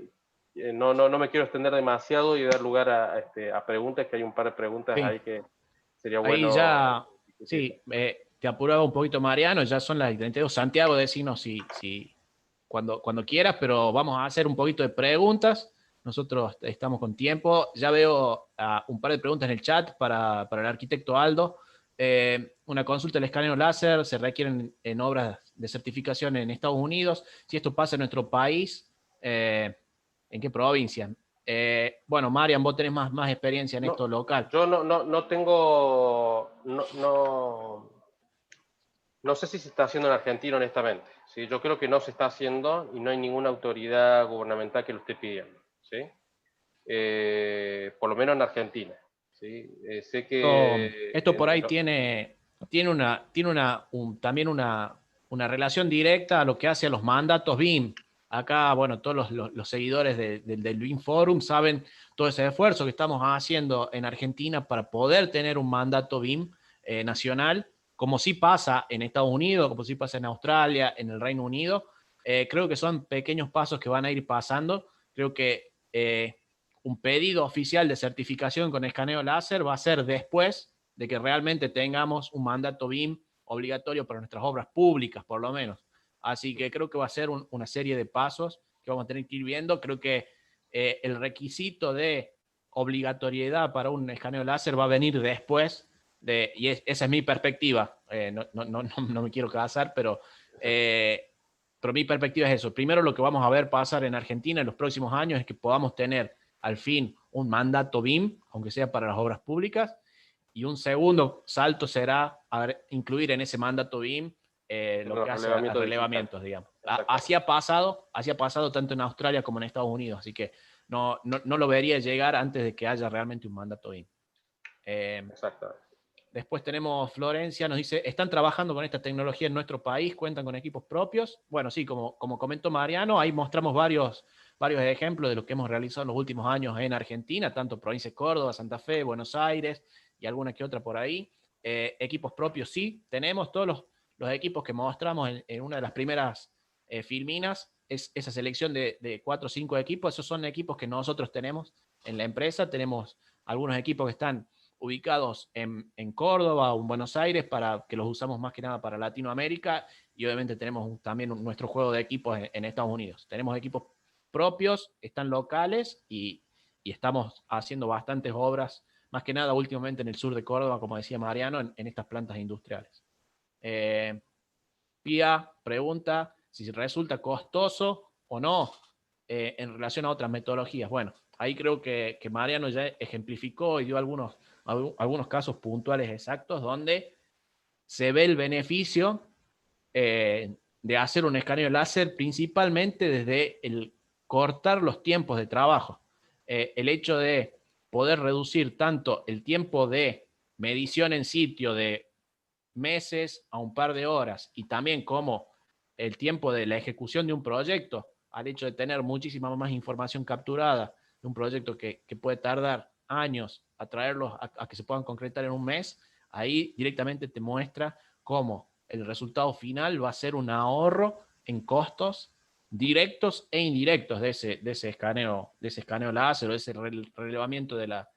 No me quiero extender demasiado y dar lugar a preguntas, que hay un par de preguntas Sí. ahí que sería Ahí bueno ya, discutirlas. sí, te apuraba un poquito Mariano, ya son las 32. Santiago, decinos cuando quieras, pero vamos a hacer un poquito de preguntas. Nosotros estamos con tiempo. Ya veo un par de preguntas en el chat para el arquitecto Aldo. Una consulta del escáner láser se requieren en obras de certificación en Estados Unidos. Si esto pasa en nuestro país, ¿en qué provincia? Bueno, Marian, vos tenés más experiencia en esto local. Yo no tengo, no sé si se está haciendo en Argentina, honestamente, ¿sí? Yo creo que no se está haciendo y no hay ninguna autoridad gubernamental que lo esté pidiendo, ¿sí? Por lo menos en Argentina, ¿sí? Sé que Esto por ahí tiene también una relación directa a lo que hace a los mandatos BIM. Acá, bueno, todos los seguidores del BIM Forum saben todo ese esfuerzo que estamos haciendo en Argentina para poder tener un mandato BIM nacional, como sí pasa en Estados Unidos, como sí pasa en Australia, en el Reino Unido. Creo que son pequeños pasos que van a ir pasando. Creo que un pedido oficial de certificación con escaneo láser va a ser después de que realmente tengamos un mandato BIM obligatorio para nuestras obras públicas, por lo menos. Así que creo que va a ser una serie de pasos que vamos a tener que ir viendo. Creo que el requisito de obligatoriedad para un escaneo láser va a venir después y esa es mi perspectiva. No me quiero casar, pero mi perspectiva es eso. Primero, lo que vamos a ver pasar en Argentina en los próximos años es que podamos tener al fin un mandato BIM, aunque sea para las obras públicas, y un segundo salto será incluir en ese mandato BIM lo que hace a relevamientos, digamos. Así ha pasado tanto en Australia como en Estados Unidos, así que no lo vería llegar antes de que haya realmente un mandato BIM. Exactamente. Después tenemos Florencia, nos dice, ¿están trabajando con esta tecnología en nuestro país? ¿Cuentan con equipos propios? Bueno, sí, como comentó Mariano, ahí mostramos varios ejemplos de lo que hemos realizado en los últimos años en Argentina, tanto provincia de Córdoba, Santa Fe, Buenos Aires y alguna que otra por ahí. Equipos propios sí, tenemos todos los equipos que mostramos en una de las primeras filminas, es esa selección de 4 o 5 equipos, esos son equipos que nosotros tenemos en la empresa, tenemos algunos equipos que están ubicados en Córdoba o en Buenos Aires, para que los usamos más que nada para Latinoamérica, y obviamente tenemos también nuestro juego de equipos en Estados Unidos. Tenemos equipos propios, están locales y estamos haciendo bastantes obras, más que nada últimamente en el sur de Córdoba, como decía Mariano, en estas plantas industriales. Pia pregunta si resulta costoso o no en relación a otras metodologías. Bueno, ahí creo que Mariano ya ejemplificó y dio algunos casos puntuales exactos donde se ve el beneficio de hacer un escaneo láser, principalmente desde el cortar los tiempos de trabajo. El hecho de poder reducir tanto el tiempo de medición en sitio de meses a un par de horas, y también como el tiempo de la ejecución de un proyecto al hecho de tener muchísima más información capturada de un proyecto que puede tardar años a traerlos a que se puedan concretar en un mes, ahí directamente te muestra cómo el resultado final va a ser un ahorro en costos directos e indirectos de ese escaneo láser o de ese relevamiento de las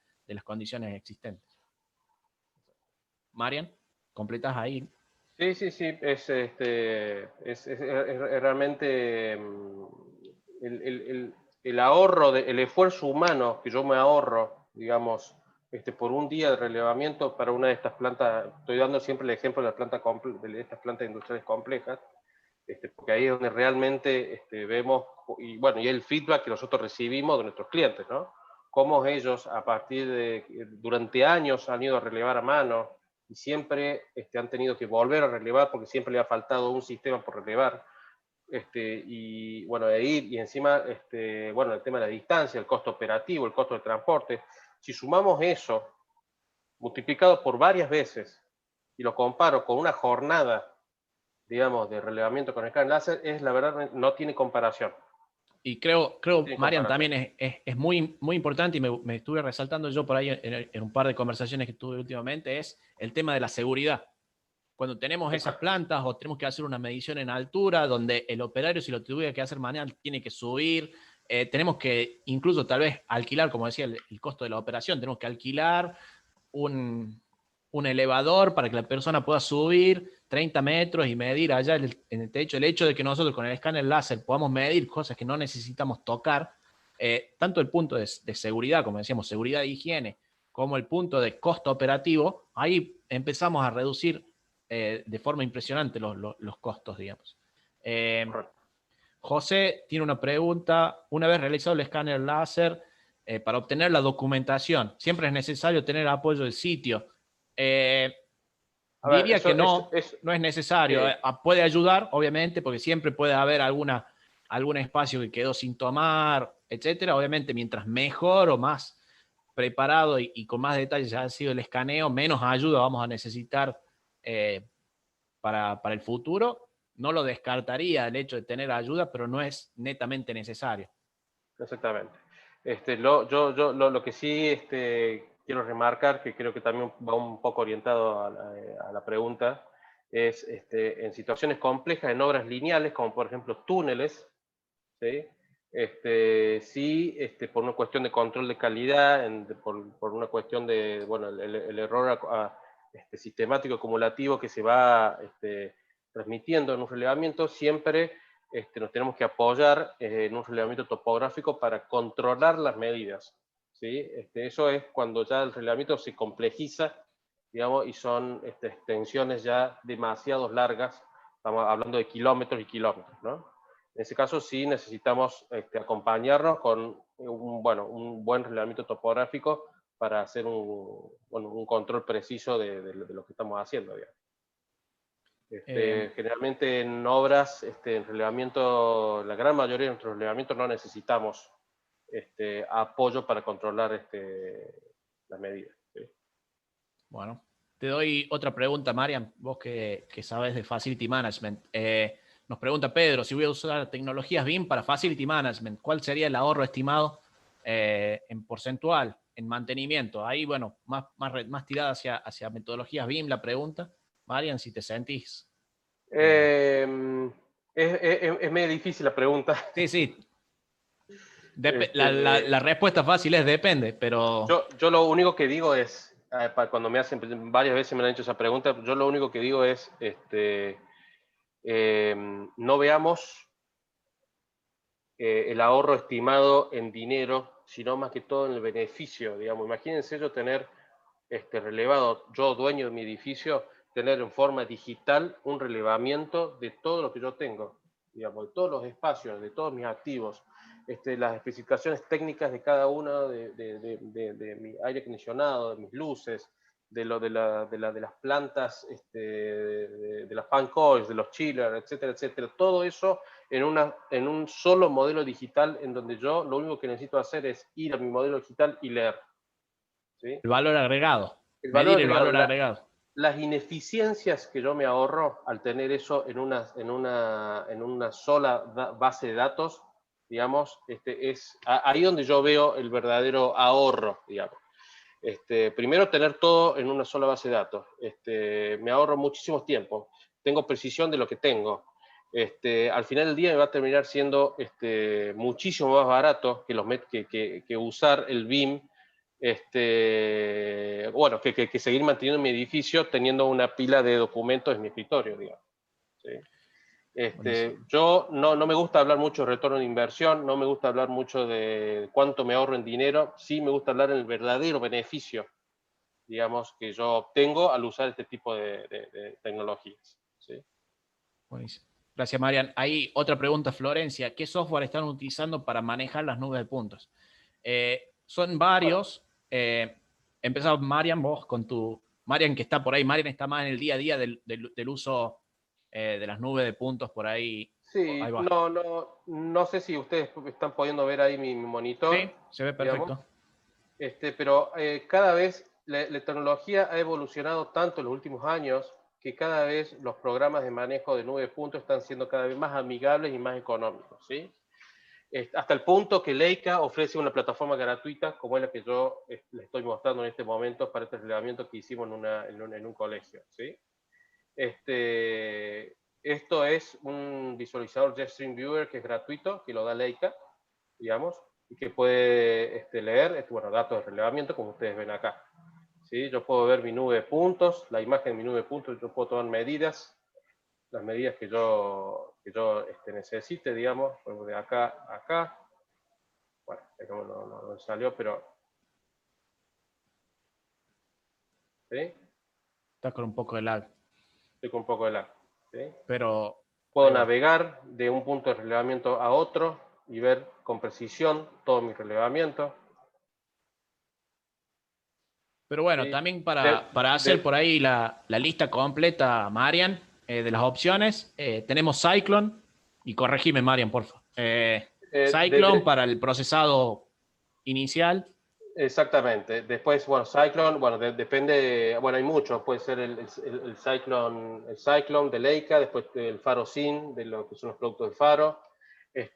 condiciones existentes. Marian, ¿completas ahí? Sí, es realmente el ahorro, el esfuerzo humano que yo me ahorro, digamos, por un día de relevamiento para una de estas plantas. Estoy dando siempre el ejemplo de, de estas plantas industriales complejas, porque ahí es donde realmente vemos, y bueno, y el feedback que nosotros recibimos de nuestros clientes, ¿no? Cómo ellos, a partir de, durante años han ido a relevar a mano, y siempre han tenido que volver a relevar porque siempre le ha faltado un sistema por relevar. Y bueno, de ir, y encima, bueno, el tema de la distancia, el costo operativo, el costo de transporte. Si sumamos eso, multiplicado por varias veces, y lo comparo con una jornada, digamos, de relevamiento con escáner láser, es la verdad, no tiene comparación. Y creo Marian, también es muy, muy importante, y me estuve resaltando yo por ahí en un par de conversaciones que tuve últimamente, es el tema de la seguridad. Cuando tenemos esas plantas o tenemos que hacer una medición en altura, donde el operario, si lo tuviera que hacer manual, tiene que subir, tenemos que incluso tal vez alquilar, como decía, el costo de la operación, tenemos que alquilar un elevador para que la persona pueda subir 30 metros y medir allá en el techo. El hecho de que nosotros con el escáner láser podamos medir cosas que no necesitamos tocar, tanto el punto de seguridad, como decíamos, seguridad e higiene, como el punto de costo operativo, ahí empezamos a reducir de forma impresionante los costos, digamos. José tiene una pregunta. Una vez realizado el escáner láser, para obtener la documentación, ¿siempre es necesario tener apoyo del sitio? Diría que no es necesario. Puede ayudar, obviamente, porque siempre puede haber algún espacio que quedó sin tomar, etcétera. Obviamente, mientras mejor o más preparado y con más detalles ha sido el escaneo, menos ayuda vamos a necesitar para el futuro. No lo descartaría el hecho de tener ayuda, pero no es netamente necesario. Exactamente. Lo que sí quiero remarcar, que creo que también va un poco orientado a la pregunta, es en situaciones complejas, en obras lineales, como por ejemplo túneles, ¿sí? Sí, por una cuestión de control de calidad, por una cuestión de, bueno, el error sistemático acumulativo que se va transmitiendo en un relevamiento, siempre nos tenemos que apoyar en un relevamiento topográfico para controlar las medidas, ¿sí? Eso es cuando ya el relevamiento se complejiza, digamos, y son extensiones ya demasiado largas, estamos hablando de kilómetros y kilómetros, ¿no? En ese caso sí necesitamos acompañarnos con un buen relevamiento topográfico para hacer un control preciso de lo que estamos haciendo, digamos. Generalmente en obras, en relevamiento, la gran mayoría de nuestros relevamientos no necesitamos apoyo para controlar las medidas. ¿Sí? Bueno, te doy otra pregunta, Marian, vos que sabes de Facility Management. Nos pregunta Pedro, si voy a usar tecnologías BIM para Facility Management, ¿cuál sería el ahorro estimado en porcentual, en mantenimiento? Ahí, bueno, más tirada hacia metodologías BIM la pregunta. Marian, si te sentís. Es medio difícil la pregunta. Sí. La respuesta fácil es depende, pero... Yo lo único que digo es, cuando me hacen, varias veces me han hecho esa pregunta, yo lo único que digo es, no veamos el ahorro estimado en dinero, sino más que todo en el beneficio, digamos. Imagínense yo tener relevado, yo dueño de mi edificio, tener en forma digital un relevamiento de todo lo que yo tengo, digamos, de todos los espacios, de todos mis activos, las especificaciones técnicas de cada uno de mi aire acondicionado, de mis luces, de las plantas, de las fan coils, de los chillers, etcétera, etcétera. Todo eso en un solo modelo digital en donde yo lo único que necesito hacer es ir a mi modelo digital y leer. ¿Sí? El valor agregado. El Medir valor el agregado, valor agregado. las ineficiencias que yo me ahorro al tener eso en una sola base de datos, digamos, es ahí donde yo veo el verdadero ahorro, digamos. Primero, tener todo en una sola base de datos. Me ahorro muchísimo tiempo. Tengo precisión de lo que tengo. Al final del día me va a terminar siendo muchísimo más barato que usar el BIM, bueno, que seguir manteniendo mi edificio teniendo una pila de documentos en mi escritorio, digamos. ¿Sí? Yo no me gusta hablar mucho de retorno de inversión, no me gusta hablar mucho de cuánto me ahorro en dinero, sí me gusta hablar en el verdadero beneficio, digamos, que yo obtengo al usar este tipo de tecnologías. ¿Sí? Buenísimo. Gracias, Marian. Hay otra pregunta, Florencia. ¿Qué software están utilizando para manejar las nubes de puntos? Son varios. Empezamos, Marian, vos con tu... Marian, que está por ahí. Marian está más en el día a día del uso de las nubes de puntos por ahí. Sí, Ahí va. no sé si ustedes están pudiendo ver ahí mi monitor. Sí, se ve digamos. perfecto. Pero cada vez la tecnología ha evolucionado tanto en los últimos años que cada vez los programas de manejo de nube de puntos están siendo cada vez más amigables y más económicos, ¿sí? Hasta el punto que Leica ofrece una plataforma gratuita, como es la que yo le estoy mostrando en este momento para este relevamiento que hicimos en un colegio, ¿sí? Esto es un visualizador JetStream Viewer que es gratuito, que lo da Leica, digamos, y que puede leer bueno, datos de relevamiento, como ustedes ven acá. ¿Sí? Yo puedo ver mi nube de puntos, la imagen de mi nube de puntos, yo puedo tomar medidas, las medidas que yo necesite, digamos, de acá a acá. Bueno, no salió, pero... ¿Sí? Está con un poco de lag. Estoy con un poco de lag. ¿Sí? Pero... Puedo navegar de un punto de relevamiento a otro y ver con precisión todo mi relevamiento. Pero bueno, ¿Sí? también para hacer por ahí la lista completa, Marian, de las opciones, tenemos Cyclone, y corregime, Marian, por favor. Cyclone para el procesado inicial. Exactamente. Después, bueno, Cyclone, bueno, depende, bueno, hay muchos, puede ser el Cyclone de Leica, después el Faro Sin, de lo que son los productos de Faro.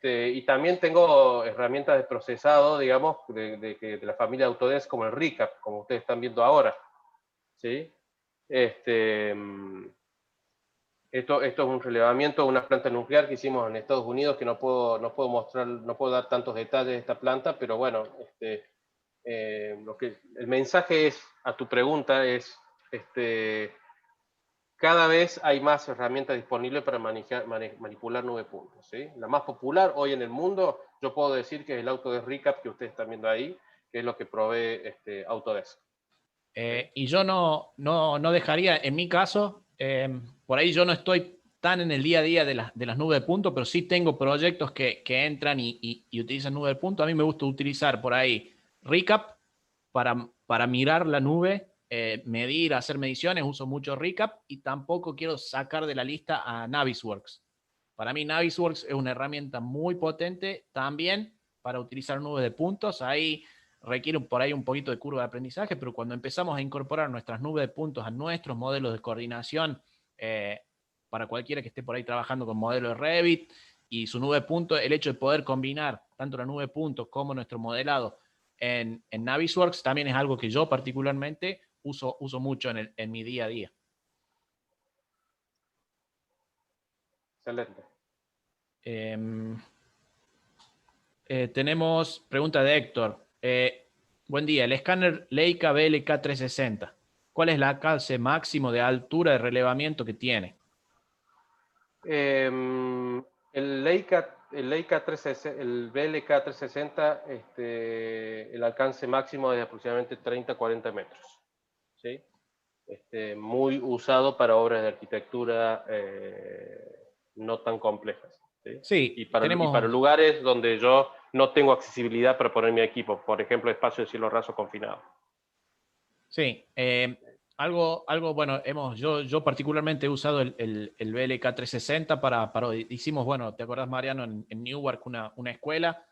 Y también tengo herramientas de procesado, digamos, de la familia Autodesk, como el Recap, como ustedes están viendo ahora. ¿Sí? Esto es un relevamiento de una planta nuclear que hicimos en Estados Unidos, que no puedo mostrar, no puedo dar tantos detalles de esta planta, pero bueno, el mensaje es, a tu pregunta es, cada vez hay más herramientas disponibles para manipular nube puntos, ¿sí? La más popular hoy en el mundo, yo puedo decir que es el Autodesk Recap que ustedes están viendo ahí, que es lo que provee Autodesk. Y yo no dejaría, en mi caso, por ahí yo no estoy tan en el día a día de las nubes de puntos, pero sí tengo proyectos que entran y utilizan nubes de puntos. A mí me gusta utilizar por ahí Recap para mirar la nube, medir, hacer mediciones, uso mucho Recap, y tampoco quiero sacar de la lista a Navisworks. Para mí Navisworks es una herramienta muy potente también para utilizar nubes de puntos. Ahí requiere por ahí un poquito de curva de aprendizaje, pero cuando empezamos a incorporar nuestras nubes de puntos a nuestros modelos de coordinación, para cualquiera que esté por ahí trabajando con modelos de Revit y su nube de puntos, el hecho de poder combinar tanto la nube de puntos como nuestro modelado en Navisworks también es algo que yo particularmente uso mucho en mi día a día. Excelente. Tenemos pregunta de Héctor. Buen día, el escáner Leica BLK 360, ¿cuál es el alcance máximo de altura de relevamiento que tiene? El Leica 360, el BLK 360, el alcance máximo es de aproximadamente 30-40 metros. ¿Sí? Muy usado para obras de arquitectura no tan complejas. ¿Sí? Sí, Y para lugares donde yo no tengo accesibilidad para poner mi equipo, por ejemplo, espacio de cielo raso confinado. Sí, algo bueno, yo particularmente he usado el BLK 360 hicimos, bueno, ¿te acordás, Mariano, en Newark una escuela?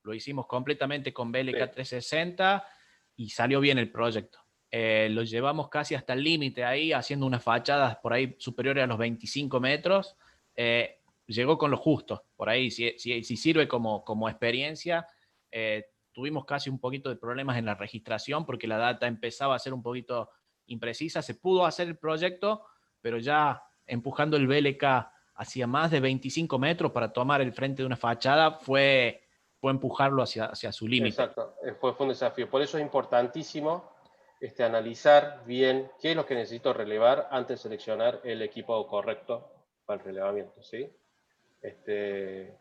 Lo hicimos completamente con BLK 360 y salió bien el proyecto. lo llevamos casi hasta el límite ahí, haciendo unas fachadas por ahí superiores a los 25 metros. Llegó con lo justo, por ahí, si sirve como experiencia. Tuvimos casi un poquito de problemas en la registración porque la data empezaba a ser un poquito imprecisa. Se pudo hacer el proyecto, pero ya empujando el VLK hacia más de 25 metros para tomar el frente de una fachada fue empujarlo hacia su límite. Exacto, fue un desafío. Por eso es importantísimo analizar bien qué es lo que necesito relevar antes de seleccionar el equipo correcto para el relevamiento, ¿sí?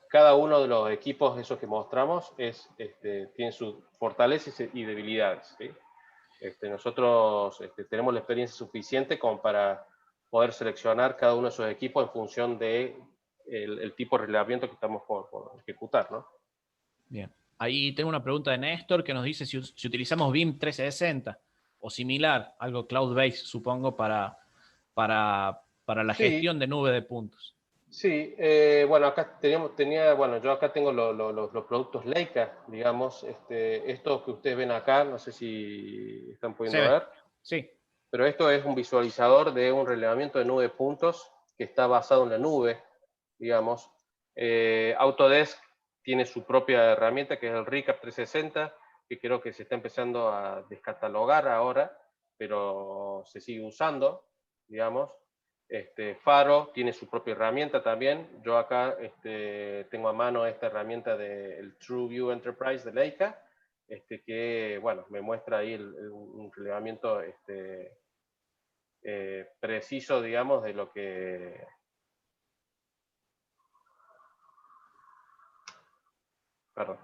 Cada uno de los equipos esos que mostramos tiene sus fortalezas y debilidades, ¿sí? Nosotros tenemos la experiencia suficiente como para poder seleccionar cada uno de esos equipos en función de el tipo de relevamiento que estamos por ejecutar, ¿no? Bien. Ahí tengo una pregunta de Néstor que nos dice si utilizamos BIM 360 o similar, algo cloud-based, supongo, para la gestión de nube de puntos. Sí, bueno, acá yo acá tengo los productos Leica, digamos, estos que ustedes ven acá, no sé si están pudiendo ver. Sí. Pero esto es un visualizador de un relevamiento de nube de puntos que está basado en la nube, digamos. Autodesk tiene su propia herramienta que es el Recap 360, que creo que se está empezando a descatalogar ahora, pero se sigue usando, digamos. Faro tiene su propia herramienta también. Yo acá tengo a mano esta herramienta del TrueView Enterprise de Leica, que, bueno, me muestra ahí un relevamiento preciso, digamos, de lo que... Perdón.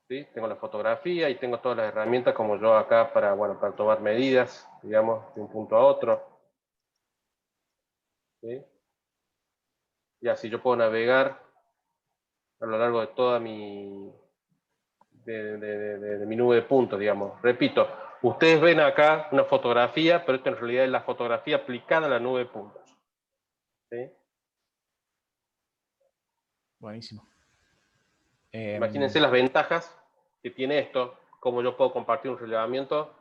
¿Sí? Tengo la fotografía y tengo todas las herramientas como yo acá para tomar medidas, digamos, de un punto a otro. ¿Sí? Y así yo puedo navegar a lo largo de toda mi... de mi nube de puntos, digamos. Repito, ustedes ven acá una fotografía, pero esto en realidad es la fotografía aplicada a la nube de puntos. ¿Sí? Buenísimo. Imagínense las ventajas que tiene esto, cómo yo puedo compartir un relevamiento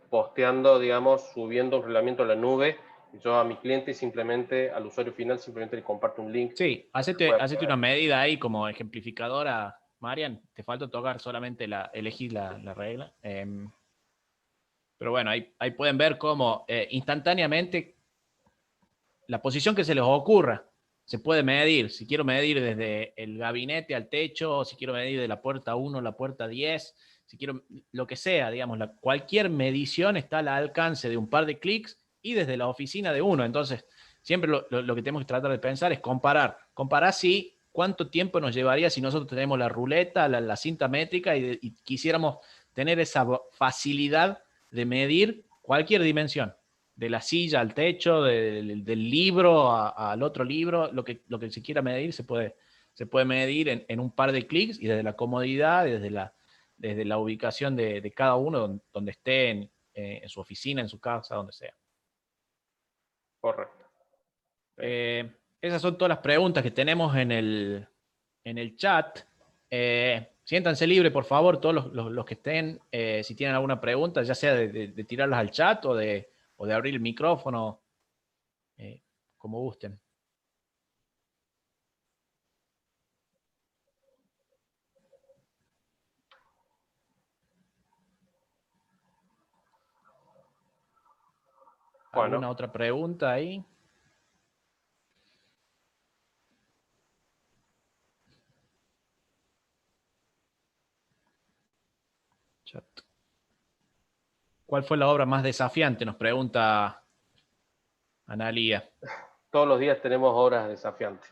posteando, digamos, subiendo un relevamiento a la nube, y yo a mi cliente simplemente, al usuario final, simplemente le comparto un link. Sí, hacete una medida ahí como ejemplificadora, Marian. Te falta tocar solamente elegir la regla. Pero bueno, ahí pueden ver cómo instantáneamente la posición que se les ocurra se puede medir. Si quiero medir desde el gabinete al techo, si quiero medir de la puerta 1 a la puerta 10, si quiero lo que sea, digamos, cualquier medición está al alcance de un par de clics y desde la oficina de uno. Entonces, siempre lo que tenemos que tratar de pensar es comparar. Comparar si cuánto tiempo nos llevaría si nosotros tenemos la ruleta, la cinta métrica y quisiéramos tener esa facilidad de medir cualquier dimensión, de la silla al techo, del libro al otro libro, lo que se quiera medir se puede medir en un par de clics y desde la comodidad, desde la ubicación de cada uno donde esté en su oficina, en su casa, donde sea. Correcto. Esas son todas las preguntas que tenemos en el chat. Siéntanse libres, por favor, todos los que estén, si tienen alguna pregunta, ya sea de tirarlas al chat o de abrir el micrófono, como gusten. ¿Alguna otra pregunta ahí? Chat. ¿Cuál fue la obra más desafiante? Nos pregunta Analía. Todos los días tenemos obras desafiantes.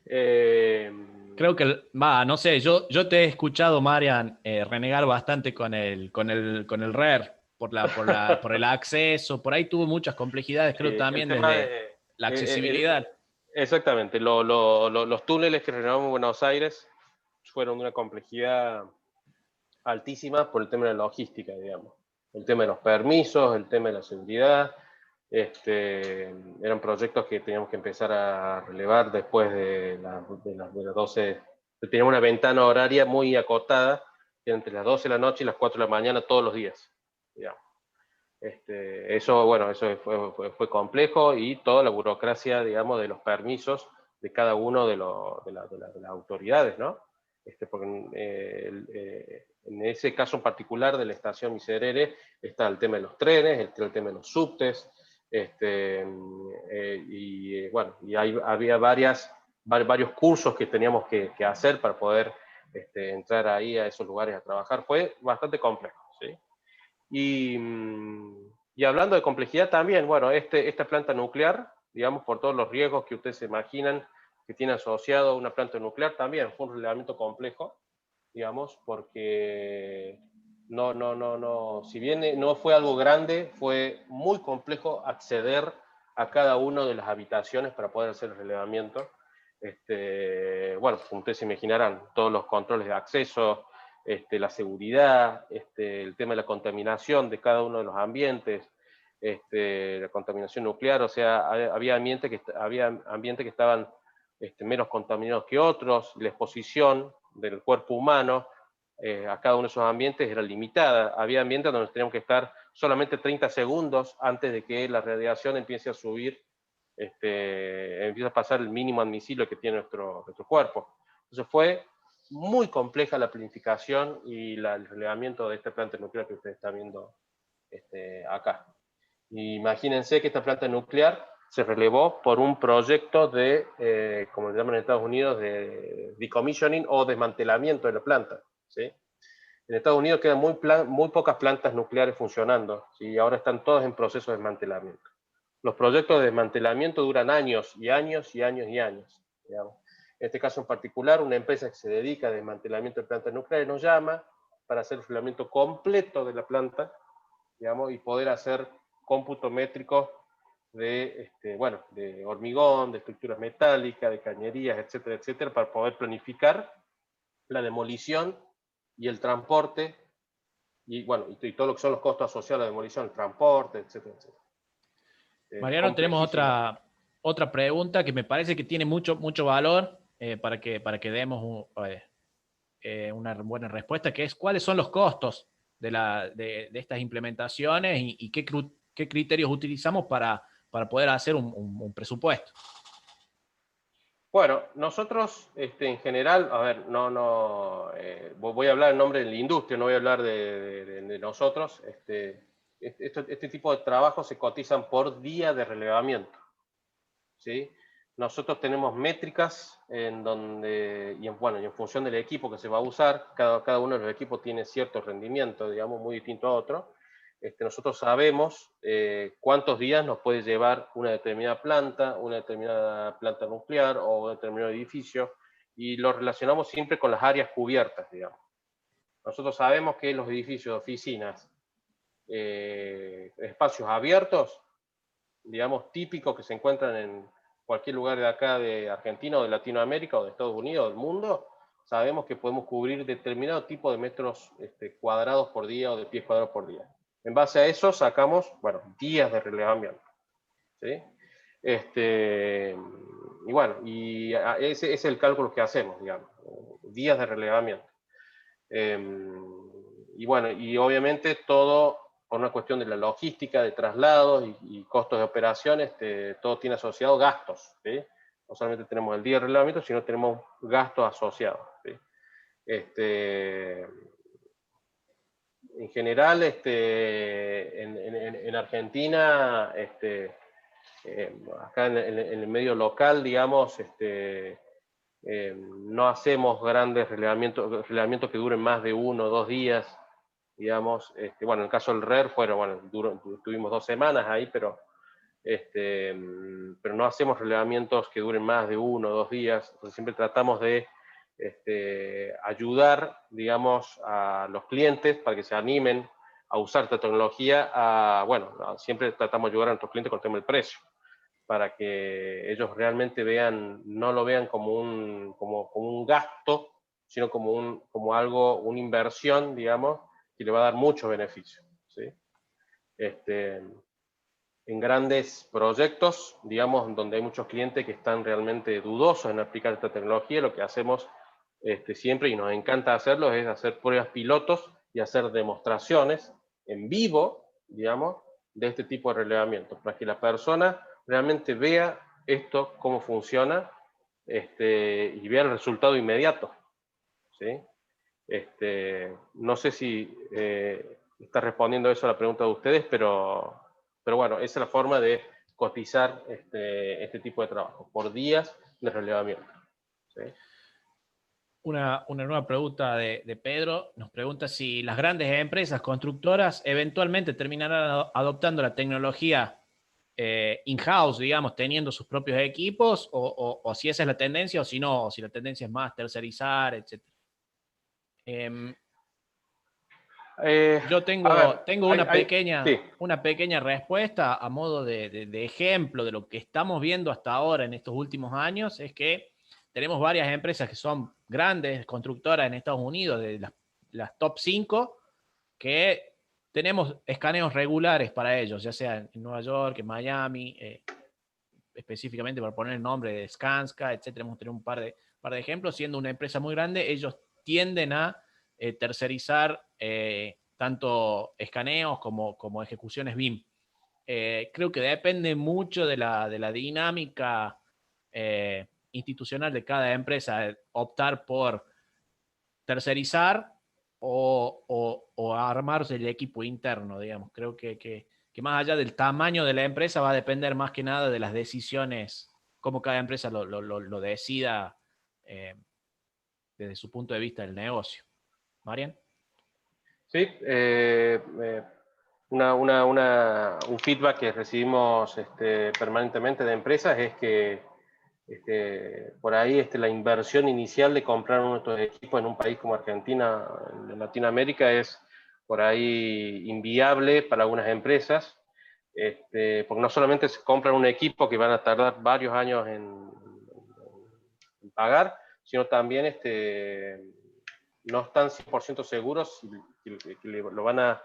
Creo que, no sé, yo te he escuchado, Marian, renegar bastante con el RER por el acceso, por ahí tuvo muchas complejidades, creo también desde la accesibilidad. Exactamente, los túneles que renovamos en Buenos Aires fueron de una complejidad altísima por el tema de la logística, digamos. El tema de los permisos, el tema de la seguridad. Eran proyectos que teníamos que empezar a relevar después de las 12. Teníamos una ventana horaria muy acotada entre las 12 de la noche y las 4 de la mañana todos los días, digamos. Eso, bueno, eso fue complejo, y toda la burocracia, digamos, de los permisos de cada uno de las autoridades, ¿no? Porque en ese caso en particular de la estación Miserere está el tema de los trenes, el tema de los subtes, bueno, y había varios cursos que teníamos que hacer para poder entrar ahí a esos lugares a trabajar. Fue bastante complejo, ¿sí? Y hablando de complejidad también, bueno, esta planta nuclear, digamos, por todos los riesgos que ustedes se imaginan que tiene asociado a una planta nuclear, también fue un relevamiento complejo, digamos, porque si bien no fue algo grande, fue muy complejo acceder a cada una de las habitaciones para poder hacer el relevamiento. Bueno, como ustedes se imaginarán, todos los controles de acceso, la seguridad, el tema de la contaminación de cada uno de los ambientes, la contaminación nuclear, o sea, había ambientes que estaban menos contaminados que otros, la exposición del cuerpo humano a cada uno de esos ambientes era limitada. Había ambientes donde teníamos que estar solamente 30 segundos antes de que la radiación empiece a subir, empieza a pasar el mínimo admisible que tiene nuestro cuerpo. Entonces fue muy compleja la planificación y el relevamiento de esta planta nuclear que ustedes están viendo acá. Imagínense que esta planta nuclear se relevó por un proyecto de, como le llaman en Estados Unidos, de decommissioning o desmantelamiento de la planta, ¿sí? En Estados Unidos quedan muy pocas plantas nucleares funcionando, ¿sí? Ahora están todas en proceso de desmantelamiento. Los proyectos de desmantelamiento duran años y años y años y años, digamos. En este caso en particular, una empresa que se dedica a desmantelamiento de plantas nucleares nos llama para hacer el relevamiento completo de la planta, digamos, y poder hacer cómputo métrico de, bueno, de hormigón, de estructuras metálicas, de cañerías, etcétera, etcétera, para poder planificar la demolición y el transporte, y bueno, y todo lo que son los costos asociados a la demolición, el transporte, etcétera, etcétera. Mariano, tenemos otra pregunta que me parece que tiene mucho valor para que demos una buena respuesta, que es ¿cuáles son los costos de estas implementaciones y qué criterios utilizamos para poder hacer un presupuesto? Bueno, nosotros en general, a ver, voy a hablar en nombre de la industria, no voy a hablar de nosotros. Este tipo de trabajos se cotizan por día de relevamiento, ¿sí? Nosotros tenemos métricas en donde, y en función del equipo que se va a usar, cada uno de los equipos tiene cierto rendimiento, digamos, muy distinto a otro. Nosotros sabemos cuántos días nos puede llevar una determinada planta nuclear o un determinado edificio, y lo relacionamos siempre con las áreas cubiertas, digamos. Nosotros sabemos que los edificios, oficinas, espacios abiertos, digamos, típicos que se encuentran en cualquier lugar de acá de Argentina o de Latinoamérica o de Estados Unidos o del mundo, sabemos que podemos cubrir determinado tipo de metros cuadrados por día o de pies cuadrados por día. En base a eso sacamos, bueno, días de relevamiento, ¿sí? Y bueno, ese es el cálculo que hacemos, digamos, días de relevamiento. Y bueno, y obviamente todo por una cuestión de la logística, de traslados y costos de operaciones, todo tiene asociado gastos, ¿sí? No solamente tenemos el día de relevamiento, sino tenemos gastos asociados, ¿sí? En general, en Argentina, acá en el medio local, digamos, no hacemos grandes relevamientos que duren más de 1 o 2 días, digamos. Bueno, en el caso del RER tuvimos 2 semanas ahí, pero no hacemos relevamientos que duren más de 1 o 2 días. Entonces siempre tratamos de ayudar, digamos, a los clientes para que se animen a usar esta tecnología. Siempre tratamos de ayudar a nuestros clientes con el tema del precio, para que ellos realmente no lo vean como un gasto, sino como algo, una inversión, digamos, que le va a dar mucho beneficio, ¿sí? En grandes proyectos, digamos, donde hay muchos clientes que están realmente dudosos en aplicar esta tecnología, lo que hacemos siempre, y nos encanta hacerlo, es hacer pruebas pilotos y hacer demostraciones en vivo, digamos, de este tipo de relevamiento, para que la persona realmente vea esto, cómo funciona, y vea el resultado inmediato, ¿sí? No sé si está respondiendo eso a la pregunta de ustedes, pero bueno, esa es la forma de cotizar este tipo de trabajo, por días de relevamiento, ¿sí? Una nueva pregunta de Pedro. Nos pregunta si las grandes empresas constructoras eventualmente terminarán adoptando la tecnología in-house, digamos, teniendo sus propios equipos, o si esa es la tendencia, o si no, o si la tendencia es más tercerizar, etc. Yo A ver, tengo sí. una pequeña respuesta a modo de ejemplo de lo que estamos viendo hasta ahora en estos últimos años. Es que tenemos varias empresas que son grandes constructoras en Estados Unidos, de las top 5, que tenemos escaneos regulares para ellos, ya sea en Nueva York, en Miami, específicamente para poner el nombre de Skanska, etc. Hemos tenido un par de ejemplos. Siendo una empresa muy grande, ellos tienden a tercerizar tanto escaneos como ejecuciones BIM. Creo que depende mucho de la dinámica institucional de cada empresa, optar por tercerizar o armarse el equipo interno, digamos. Creo que más allá del tamaño de la empresa va a depender más que nada de las decisiones, cómo cada empresa lo decida desde su punto de vista del negocio. ¿Marian? Sí, un feedback que recibimos permanentemente de empresas es que por ahí la inversión inicial de comprar uno de estos equipos en un país como Argentina, en Latinoamérica, es por ahí inviable para algunas empresas, porque no solamente se compran un equipo que van a tardar varios años en pagar, sino también no están 100% seguros que lo van a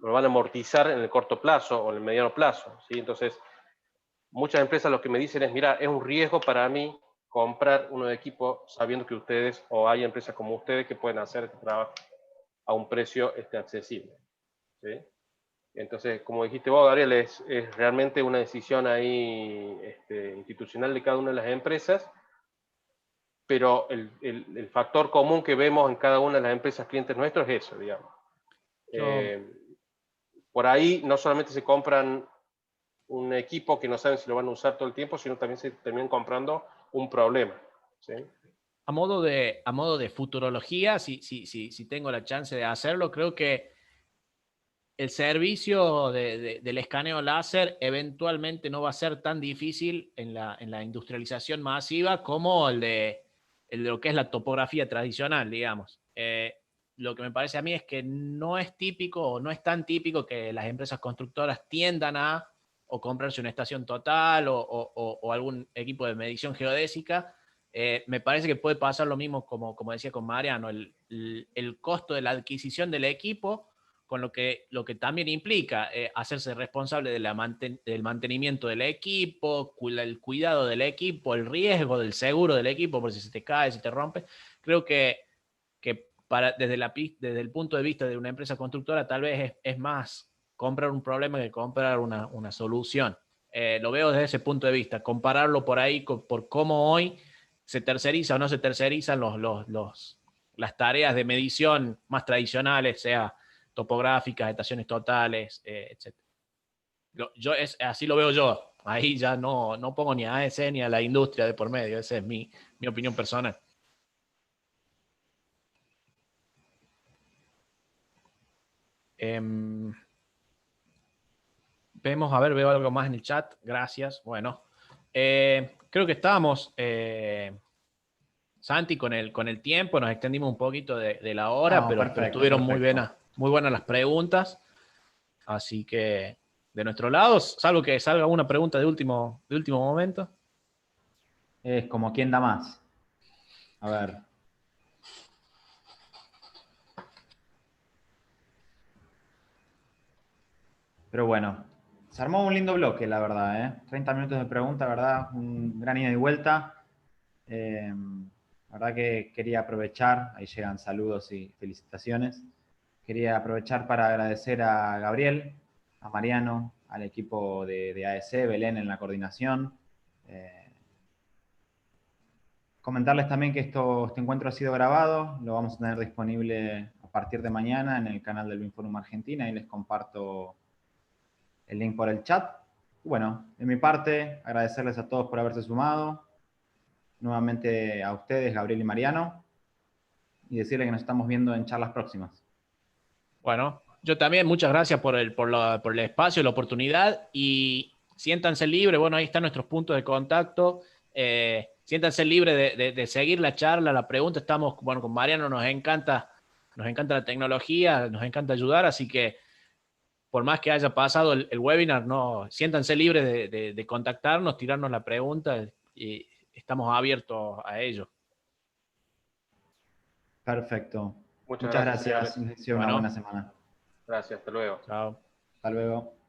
amortizar en el corto plazo o en el mediano plazo, ¿sí? Entonces, muchas empresas lo que me dicen es, mira, es un riesgo para mí comprar uno de equipo sabiendo que ustedes, o hay empresas como ustedes que pueden hacer este trabajo a un precio accesible, ¿sí? Entonces, como dijiste vos, Gabriel, es realmente una decisión ahí institucional de cada una de las empresas, pero el factor común que vemos en cada una de las empresas clientes nuestros es eso, digamos. Yo, Por ahí no solamente se compran un equipo que no saben si lo van a usar todo el tiempo, sino también se terminan comprando un problema, ¿sí? a modo de futurología, si tengo la chance de hacerlo, creo que el servicio del escaneo láser eventualmente no va a ser tan difícil en la industrialización masiva como el de lo que es la topografía tradicional, digamos. Lo que me parece a mí es que no es típico o no es tan típico que las empresas constructoras tiendan a o comprarse una estación total o algún equipo de medición geodésica. Me parece que puede pasar lo mismo como decía con Mariano, el costo de la adquisición del equipo con lo que también implica hacerse responsable del mantenimiento del equipo, el cuidado del equipo, el riesgo del seguro del equipo, por si se te cae, si te rompe. Creo que desde el punto de vista de una empresa constructora, tal vez es más comprar un problema que comprar una solución. Lo veo desde ese punto de vista, compararlo por ahí por cómo hoy se terceriza o no se tercerizan las tareas de medición más tradicionales, sea topográficas, estaciones totales, etc. Así lo veo yo. Ahí ya no pongo ni a AEC ni a la industria de por medio. Esa es mi opinión personal. Veo algo más en el chat. Gracias. Bueno, creo que estábamos, Santi, con el tiempo. Nos extendimos un poquito de la hora, No, pero perfecto, estuvieron perfecto. muy buenas las preguntas. Así que de nuestro lado, salvo que salga una pregunta de último momento. Es como quién da más. A ver. Pero bueno, se armó un lindo bloque, la verdad, ¿eh? 30 minutos de pregunta, ¿verdad? Un gran ida y vuelta. La verdad que quería aprovechar, ahí llegan saludos y felicitaciones. Quería aprovechar para agradecer a Gabriel, a Mariano, al equipo de AEC, Belén en la coordinación. Comentarles también que este encuentro ha sido grabado, lo vamos a tener disponible a partir de mañana en el canal del BIMForum Argentina y les comparto el link por el chat. Bueno, de mi parte, agradecerles a todos por haberse sumado. Nuevamente a ustedes, Gabriel y Mariano, y decirles que nos estamos viendo en charlas próximas. Bueno, yo también, muchas gracias por el espacio, la oportunidad y siéntanse libres, bueno, ahí están nuestros puntos de contacto, siéntanse libres de seguir la charla, la pregunta, estamos, bueno, con Mariano nos encanta la tecnología, nos encanta ayudar, así que por más que haya pasado el webinar, no, siéntanse libres de contactarnos, tirarnos la pregunta y estamos abiertos a ello. Perfecto. Muchas Muchas gracias, gracias. señores. Les deseo una Bueno, buena semana. Gracias, hasta luego. chao. Hasta luego.